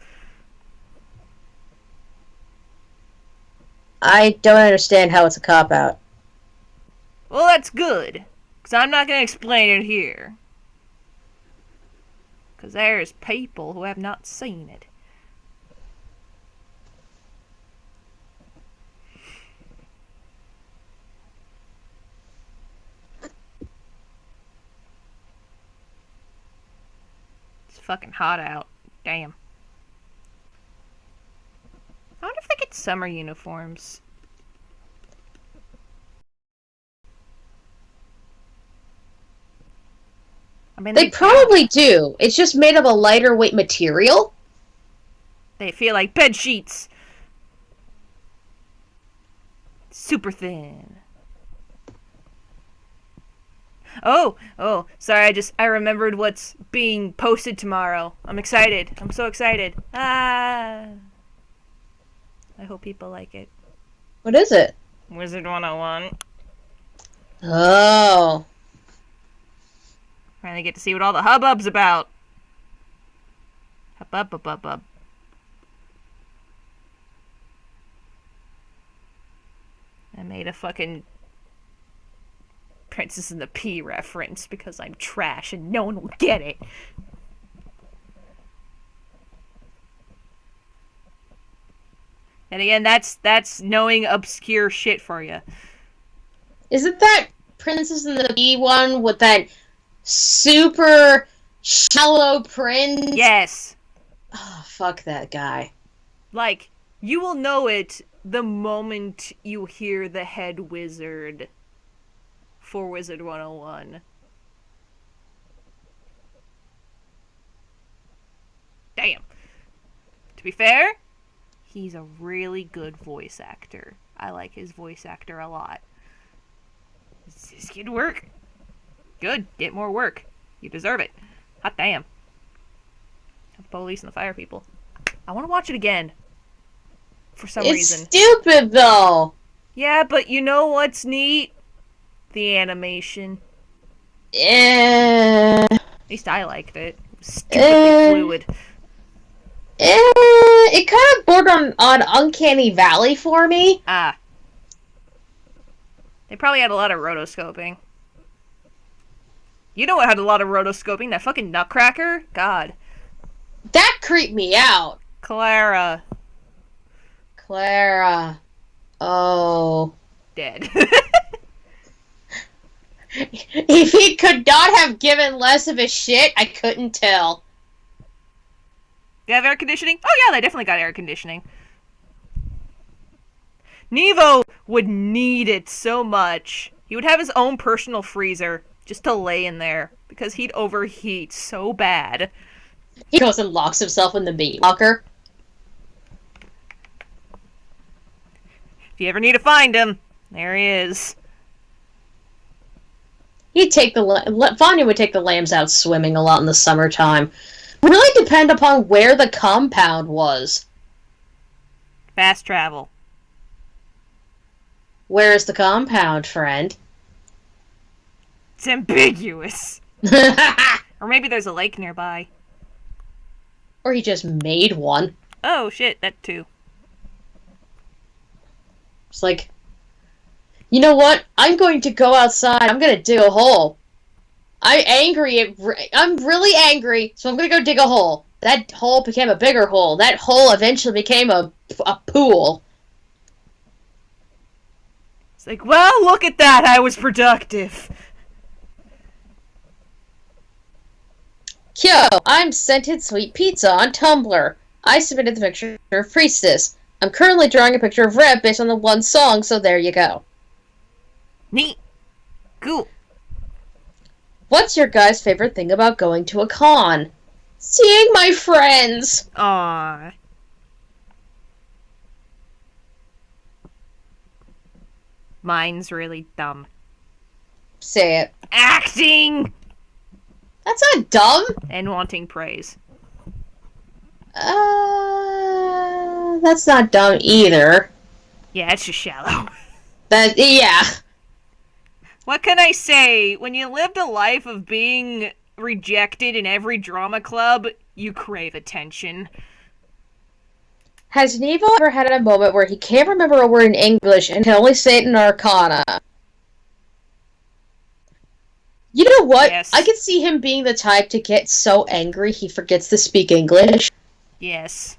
I don't understand how it's a cop-out. Well, that's good. Because I'm not going to explain it here. Because there's people who have not seen it. It's fucking hot out. Damn. I wonder if they get summer uniforms. I mean, they probably do. It's just made of a lighter weight material. They feel like bed sheets. Super thin. Oh, sorry, I remembered what's being posted tomorrow. I'm excited. I'm so excited. I hope people like it. What is it? Wizard 101. Oh. Finally get to see what all the hubbub's about. Hubbub. I made a fucking Princess and the Pea reference because I'm trash and no one will get it. And again, that's knowing obscure shit for you. Isn't that Princess and the Pea one with that super shallow print? Yes. Oh, fuck that guy. Like, you will know it the moment you hear the head wizard for Wizard 101. Damn. To be fair, he's a really good voice actor. I like his voice actor a lot. This kid work. Good. Get more work. You deserve it. Hot damn. The police and the fire people. I want to watch it again. For some It's reason. stupid, though. Yeah, but you know what's neat? The animation. Eh, At least I liked it. It was stupidly fluid. it kind of bordered on Uncanny Valley for me. Ah. They probably had a lot of rotoscoping. You know what had a lot of rotoscoping? That fucking Nutcracker? God. That creeped me out. Clara. Clara. Oh. Dead. If he could not have given less of a shit, I couldn't tell. They have air conditioning? Oh yeah, they definitely got air conditioning. Nevo would need it so much. He would have his own personal freezer just to lay in there because he'd overheat so bad. He goes and locks himself in the meat locker. If you ever need to find him, there he is. He'd take Vanya would take the lambs out swimming a lot in the summertime. Really depend upon where the compound was. Fast travel. Where is the compound, friend? It's ambiguous. Or maybe there's a lake nearby. Or he just made one. Oh shit, that too. It's like, you know what? I'm going to go outside. I'm going to dig a hole. I'm really angry, so I'm going to go dig a hole. That hole became a bigger hole. That hole eventually became a pool. It's like, well, look at that. I was productive. Yo, I'm scented sweet pizza on Tumblr. I submitted the picture of Priestess. I'm currently drawing a picture of Reb based on the one song, so there you go. Neat. Cool. What's your guys' favorite thing about going to a con? Seeing my friends! Aww. Mine's really dumb. Say it. Acting! That's not dumb! And wanting praise. That's not dumb either. Yeah, it's just shallow. Yeah. What can I say? When you lived a life of being rejected in every drama club, you crave attention. Has Nevo ever had a moment where he can't remember a word in English and can only say it in Arcana? You know what? Yes. I could see him being the type to get so angry he forgets to speak English. Yes.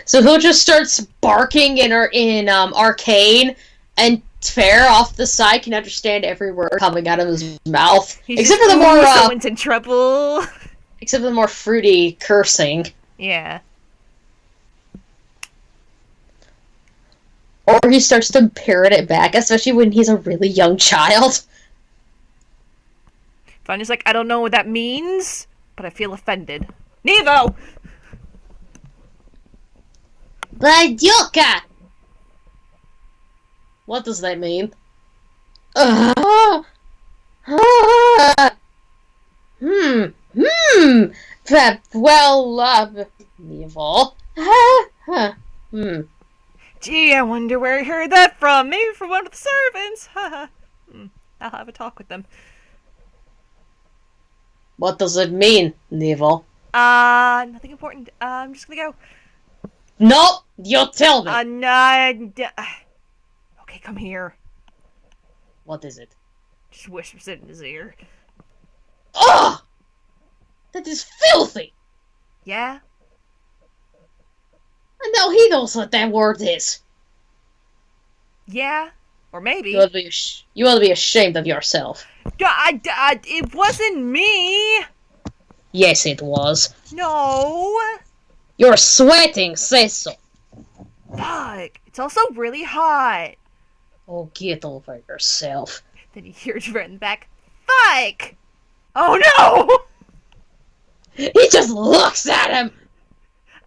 So he'll just start barking in Arcane, and Fair off the side can understand every word coming out of his mouth. Except for the more someone's in trouble. Except for the more fruity cursing. Yeah. Or he starts to parrot it back, especially when he's a really young child. Vanya's like, I don't know what that means, but I feel offended. Nevo! Badyoka! What does that mean? Evil. Gee, I wonder where he heard that from. Maybe from one of the servants. I'll have a talk with them. What does it mean, Neville? Nothing important. I'm just gonna go. Nope, you'll tell me. Okay, come here. What is it? Just whispers it in his ear. Ugh! That is filthy! Yeah? And now he knows what that word is. Yeah? Or maybe. You ought to be ashamed of yourself. It wasn't me! Yes, it was. No! You're sweating, say so. Fuck. It's also really hot. Oh, get over yourself. Then he hears right in the back. Fuck! Oh no! He just looks at him!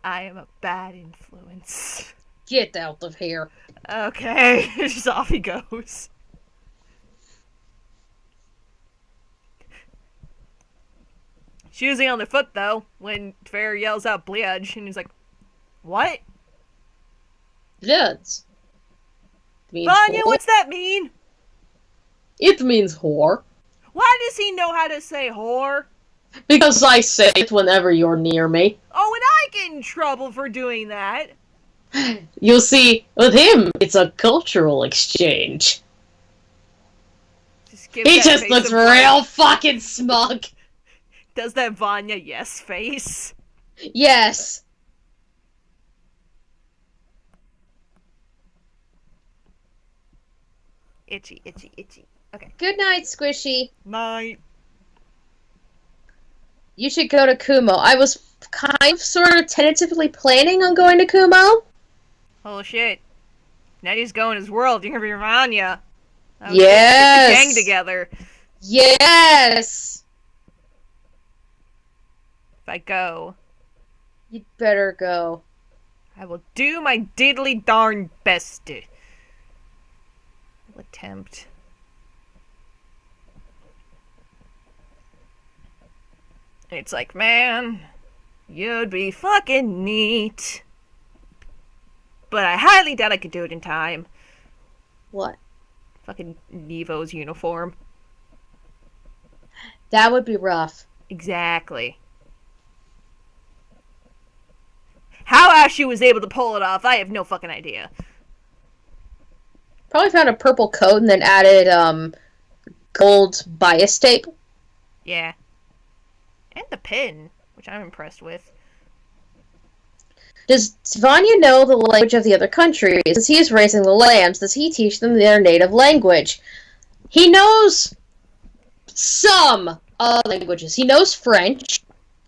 I am a bad influence. Get out of here. Okay, just off he goes. Choosing on the foot, though, when Fair yells out Bleach, and he's like, what? Bloods. Means Vanya, whore. what's that mean? It means whore. Why does he know how to say whore? Because I say it whenever you're near me. Oh, and I get in trouble for doing that. You see, with him, it's a cultural exchange. Give He that just face looks of real fucking smug. Does that Vanya yes face? Yes. Itchy, itchy, itchy. Okay. Good night, Squishy. Night. You should go to Kumo. I was kind of sort of tentatively planning on going to Kumo. Oh shit. Now he's going his world. You're gonna be Vanya. Oh, Yes. Get the gang together. Yes. If I go, You'd better go. I will do my diddly darn best. I'll attempt. It's like, man, you'd be fucking neat. But I highly doubt I could do it in time. What? Fucking Nevo's uniform. That would be rough. Exactly. How Ashley was able to pull it off, I have no fucking idea. Probably found a purple coat and then added gold bias tape. Yeah. And the pin, which I'm impressed with. Does Vanya know the language of the other countries? As he is raising the lambs, does he teach them their native language? He knows some languages. He knows French.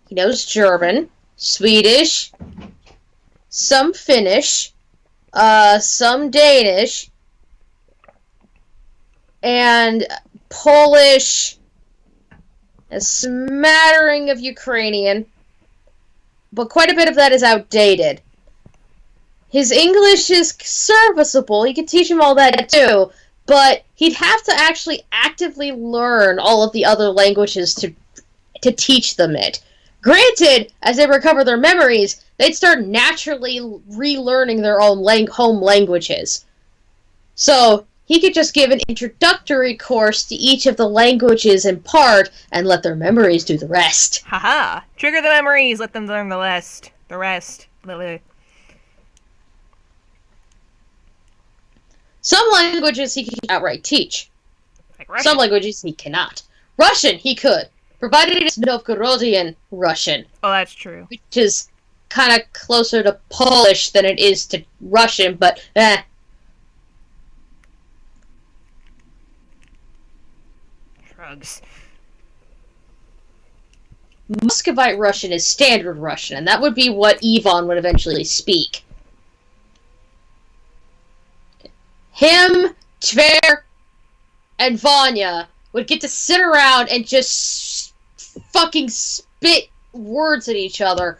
He knows German, Swedish, some Finnish, some Danish, and Polish, a smattering of Ukrainian. But quite a bit of that is outdated. His English is serviceable. You could teach him all that too, but he'd have to actually actively learn all of the other languages to teach them it. Granted, as they recover their memories, they'd start naturally relearning their own home languages. So he could just give an introductory course to each of the languages in part and let their memories do the rest. Haha. Trigger the memories, let them learn the rest. The rest. Blah. Some languages he can outright teach. Like Russian. Some languages he cannot. Russian he could, provided it's Novgorodian Russian, Oh, that's true. which is kind of closer to Polish than it is to Russian, but Shrugs. Muscovite Russian is standard Russian, and that would be what Ivan would eventually speak. Him, Tver, and Vanya would get to sit around and just fucking spit words at each other.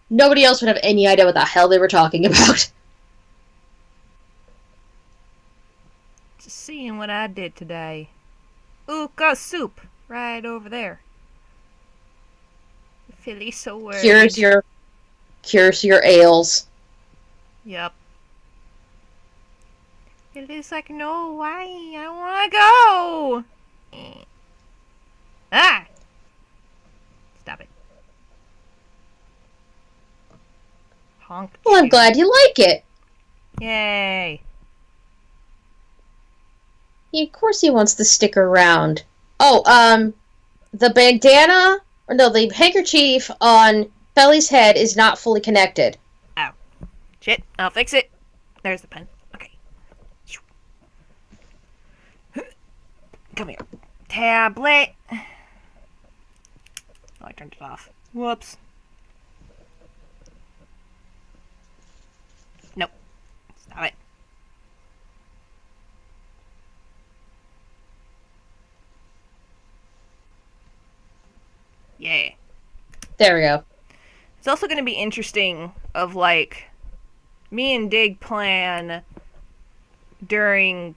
Nobody else would have any idea what the hell they were talking about. Just seeing what I did today. Ooh, got soup right over there. Philly's so worried. Cures your ails. Yep. Philly's like, no, why? I wanna go. Ah! Stop it. Honk. Well, I'm shoe. glad you like it. Yay. Of course he wants to stick around. Oh, the bandana, or no, the handkerchief on Felly's head is not fully connected. Ow. Shit, I'll fix it. There's the pen. Okay. Come here. Tablet. Oh, I turned it off. Whoops. Nope. Stop it. Yeah. There we go. It's also going to be interesting of, like, me and Dig plan during,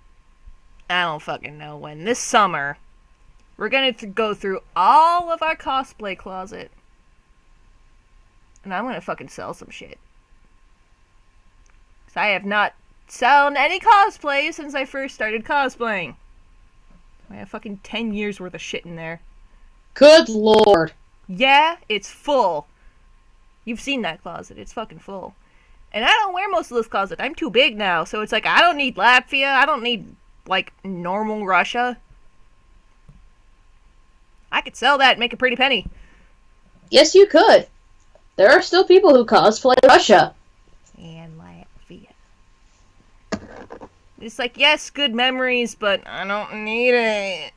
I don't fucking know when, this summer, We're gonna go through all of our cosplay closet. And I'm gonna fucking sell some shit. Because I have not sold any cosplay since I first started cosplaying. I have fucking 10 years worth of shit in there. Good lord. Yeah, it's full. You've seen that closet. It's fucking full. And I don't wear most of this closet. I'm too big now, so it's like, I don't need Latvia. I don't need, like, normal Russia. I could sell that and make a pretty penny. Yes, you could. There are still people who cosplay Russia. And Latvia. It's like, yes, good memories, but I don't need it.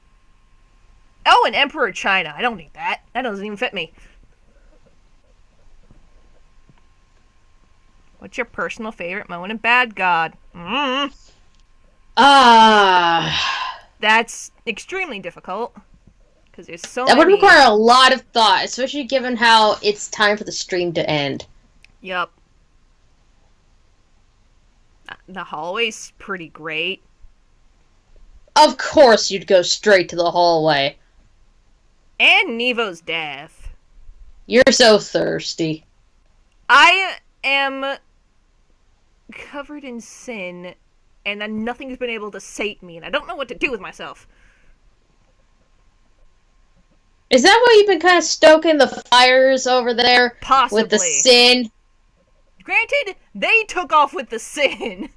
Oh, and Emperor China. I don't need that. That doesn't even fit me. What's your personal favorite moment in Bad God? That's extremely difficult. Because there's so That many. would require a lot of thought, especially given how it's time for the stream to end. Yup. The hallway's pretty great. Of course you'd go straight to the hallway. And Nevo's death. You're so thirsty. I am covered in sin, and then nothing's been able to sate me, and I don't know what to do with myself. Is that why you've been kind of stoking the fires over there? Possibly. With the sin? Granted, they took off with the sin.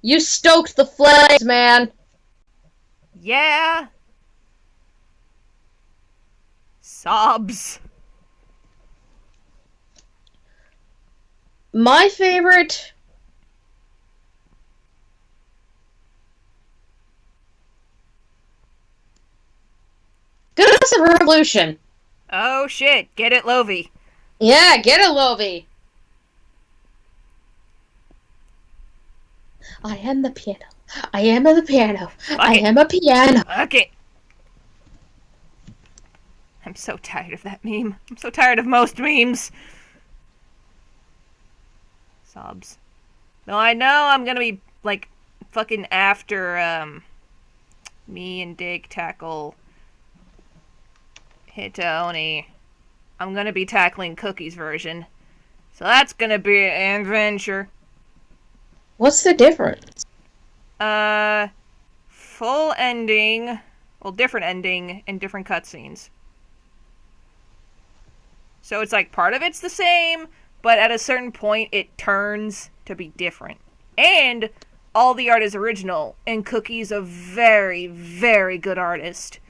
You stoked the flames, man. Yeah. Sobs. My favorite... Goodness of Revolution. Oh shit, get it, Lovey. Yeah, get it, Lovey. I am the piano. I am the piano. I am a piano. Okay. I'm so tired of that meme. I'm so tired of most memes. Sobs. No, I know I'm gonna be, like, fucking after, me and Dig tackle Hitoni. I'm gonna be tackling Cookie's version. So that's gonna be an adventure. What's the difference? Full ending, well, different ending, and different cutscenes. So it's like part of it's the same, but at a certain point it turns to be different. And all the art is original, and Cookie's a very, very good artist.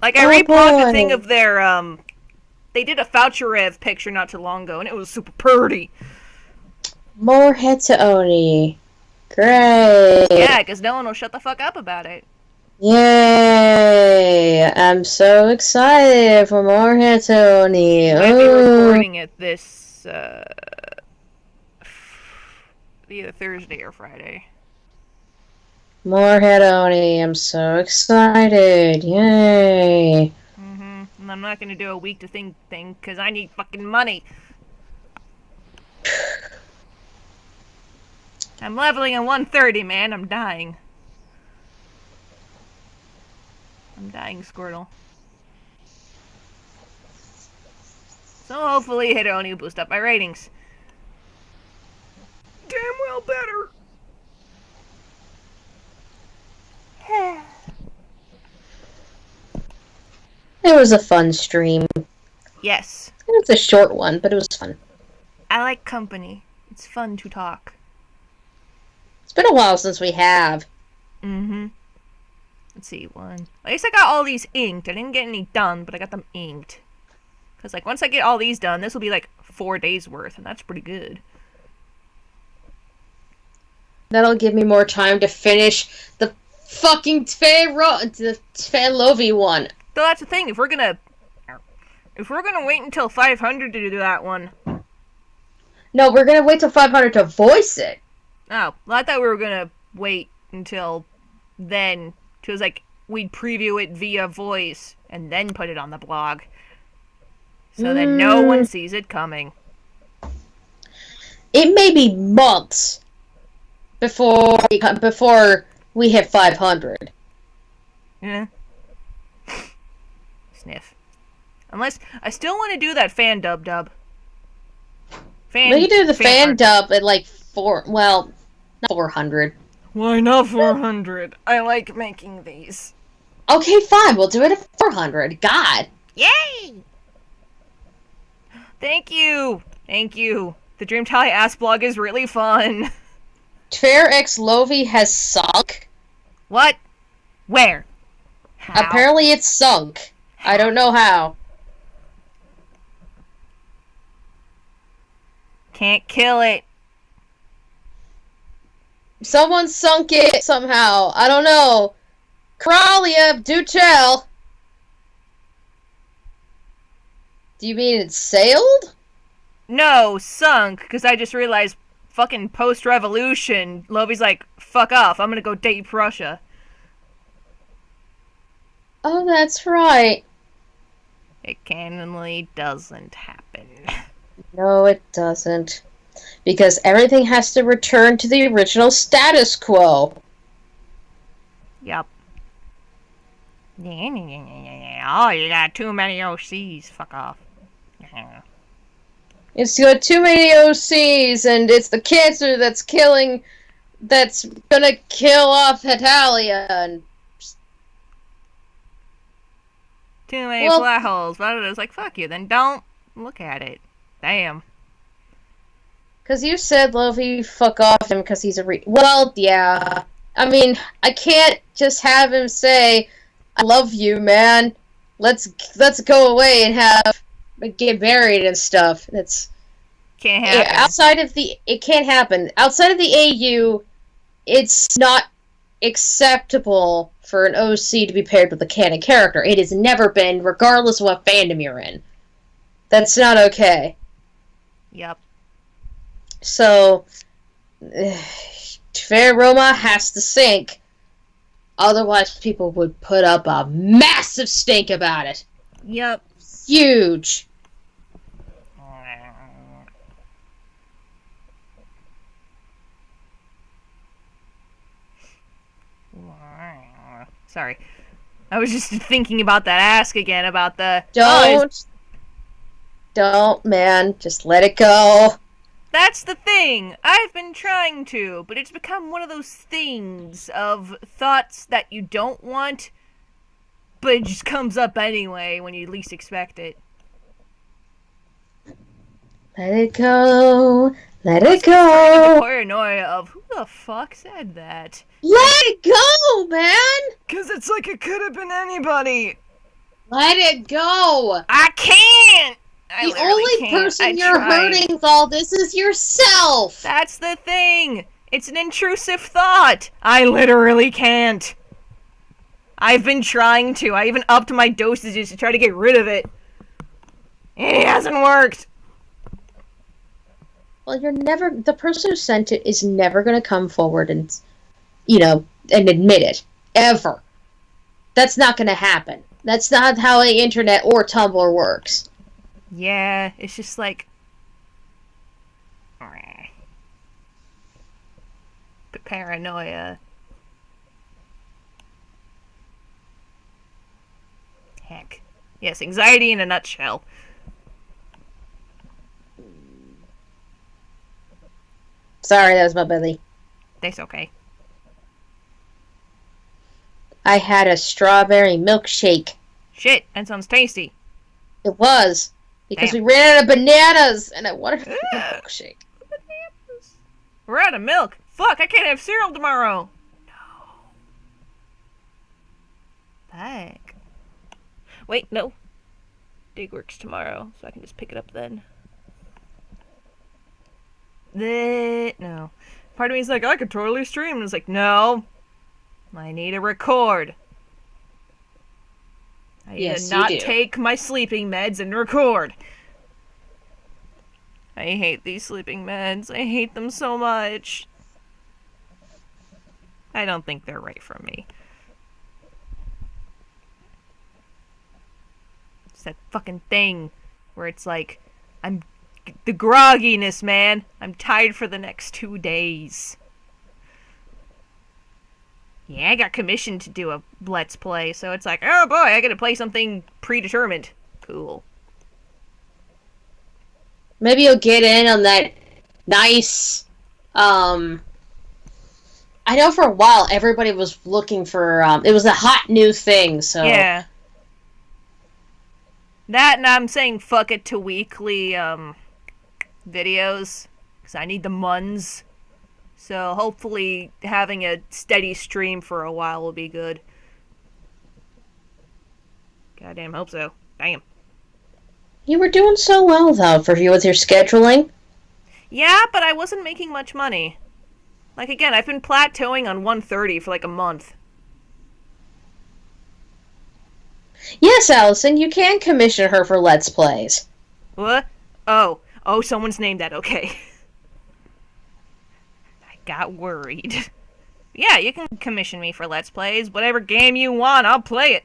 Like, I reblog the thing of their, they did a Faucherev picture not too long ago, and it was super pretty. More Hitoni. Great. Yeah, because no one will shut the fuck up about it. Yay! I'm so excited for more Hitoni. Might be recording it this, either Thursday or Friday. More Hitoni. I'm so excited. Yay. And I'm not gonna do a week to think thing, because I need fucking money. I'm leveling at 130, man. I'm dying. I'm dying, Squirtle. So hopefully Hitoni will boost up my ratings. Damn well better. It was a fun stream. Yes. It was a short one, but it was fun. I like company. It's fun to talk. It's been a while since we have. Let's see, one. At least I got all these inked. I didn't get any done, but I got them inked. Because, like, once I get all these done, this will be, like, 4 days worth, and that's pretty good. That'll give me more time to finish the fucking Tfei one. So that's the thing, if we're gonna wait until 500 to do that one. No, we're gonna wait till 500 to voice it. Oh, well, I thought we were gonna wait until then. Because, like, we'd preview it via voice and then put it on the blog. So that no one sees it coming. It may be months. before we hit 500. Yeah. Sniff. Unless I still want to do that fan dub. We can do the fan art. dub at like not 400. Why not 400? I like making these. Okay, fine. We'll do it at 400. God. Yay! Thank you. The Dream Tally Ass blog is really fun. Fair X Lovey has sunk. What? Where? How? Apparently it's sunk. I don't know how. Can't kill it. Someone sunk it somehow. I don't know. Kralia, do tell. Do you mean it sailed? No, sunk, because I just realized fucking post-revolution, Lovey's like, fuck off, I'm gonna go date Prussia. Oh, that's right. It canonly doesn't happen. No, it doesn't. Because everything has to return to the original status quo. Yep. Oh, you got too many OCs. Fuck off. It's got too many OCs, and it's the cancer that's gonna kill off Hetalia, and... Too many flat holes. But it was like, fuck you, then don't look at it. Damn. Because you said Lovey fuck off him because he's well, yeah. I mean, I can't just have him say, I love you, man. Let's go away and get married and stuff. Can't happen. Yeah, it can't happen. Outside of the AU, it's not acceptable for an OC to be paired with a canon character. It has never been, regardless of what fandom you're in. That's not okay. Yep. So, Fair Roma has to sink. Otherwise, people would put up a massive stink about it. Yep. Huge. Sorry. I was just thinking about that ask again, about the... Don't, man. Just let it go. That's the thing. I've been trying to, but it's become one of those things of thoughts that you don't want, but it just comes up anyway when you least expect it. Let it go. Let it The go. paranoia of who the fuck said that? Let it go, man. Because it's like it could have been anybody. Let it go. I can't. The only person you're hurting with all this is yourself. That's the thing. It's an intrusive thought. I literally can't. I've been trying to. I even upped my dosages to try to get rid of it. It hasn't worked. Well, the person who sent it is never going to come forward and, and admit it. Ever. That's not going to happen. That's not how the internet or Tumblr works. Yeah, it's just like... paranoia. Heck. Yes, anxiety in a nutshell. Sorry, that was my belly. That's okay. I had a strawberry milkshake. Shit, that sounds tasty. It was. Because Damn. we ran out of bananas, and I wanted a milkshake. Bananas. We're out of milk. Fuck, I can't have cereal tomorrow. No. Back. Wait, no. Dig works tomorrow, so I can just pick it up then. No. Part of me is like, I could totally stream. And it's like, no. I need to record. I need to not take my sleeping meds and record. I hate these sleeping meds. I hate them so much. I don't think they're right for me. It's that fucking thing where it's like, the grogginess, man. I'm tired for the next 2 days. Yeah, I got commissioned to do a Let's Play, so it's like, oh boy, I gotta play something predetermined. Cool. Maybe you'll get in on that nice, I know for a while everybody was looking for, it was a hot new thing, so... Yeah. That, and I'm saying fuck it to weekly, videos, because I need the muns. So hopefully having a steady stream for a while will be good. Goddamn, hope so. Damn. You were doing so well, though, for you with your scheduling. Yeah, but I wasn't making much money. Like, again, I've been plateauing on 130 for like a month. Yes, Allison, you can commission her for Let's Plays. What? Oh, someone's named that, okay. I got worried. Yeah, you can commission me for Let's Plays. Whatever game you want, I'll play it.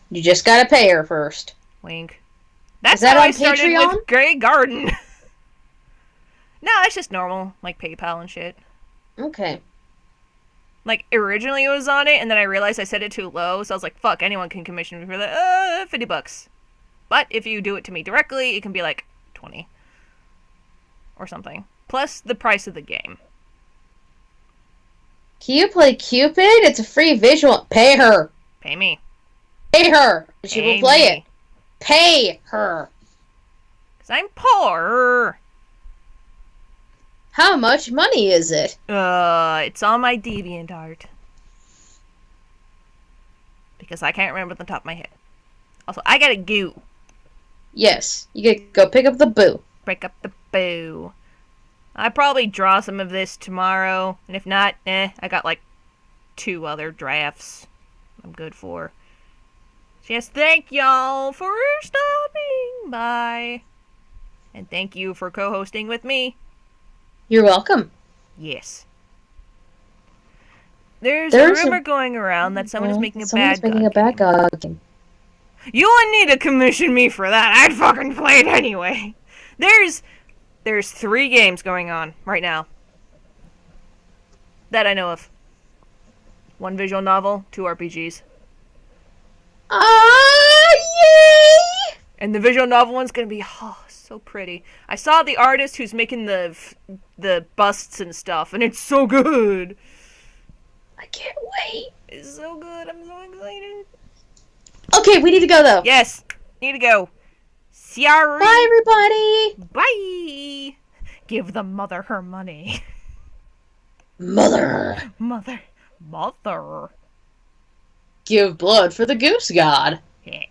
You just gotta pay her first. Wink. That's that how on I started Patreon? with Grey Garden. No, it's just normal, like PayPal and shit. Okay. Like, originally it was on it, and then I realized I set it too low, so I was like, fuck, anyone can commission me for that, $50. But if you do it to me directly, it can be like 20. Or something. Plus the price of the game. Can you play Cupid? It's a free visual. Pay her. Pay me. Pay her. She will play me. it. Pay her. 'Cause I'm poor. How much money is it? It's on my DeviantArt. Because I can't remember off the top of my head. Also, I gotta go. Yes, you gotta go pick up the boo. Break up the boo. I probably draw some of this tomorrow, and if not, I got like 2 other drafts I'm good for. Just thank y'all for stopping by. And thank you for co-hosting with me. You're welcome. Yes. There's a rumor going around that someone is making a bad game. You wouldn't need to commission me for that. I'd fucking play it anyway. There's 3 games going on right now. That I know of. 1 visual novel, 2 RPGs. Yay! And the visual novel one's gonna be, so pretty. I saw the artist who's making the busts and stuff, and it's so good. I can't wait. It's so good. I'm so excited. Okay, we need to go, though. Yes. Need to go. Sorry. Bye, everybody. Bye. Give the mother her money. Mother. Mother. Give blood for the goose god. Yeah.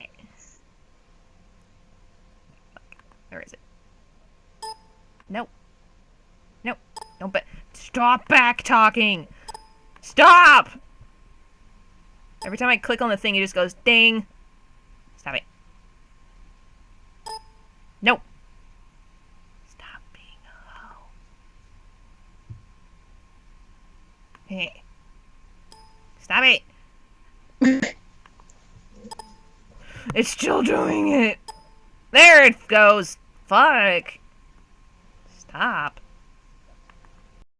Where is it? Nope. Nope. Don't stop back talking. Stop! Every time I click on the thing, it just goes ding. Stop it. Nope. Stop being a hoe. Hey. Stop it. It's still doing it. There it goes. Fuck. Stop.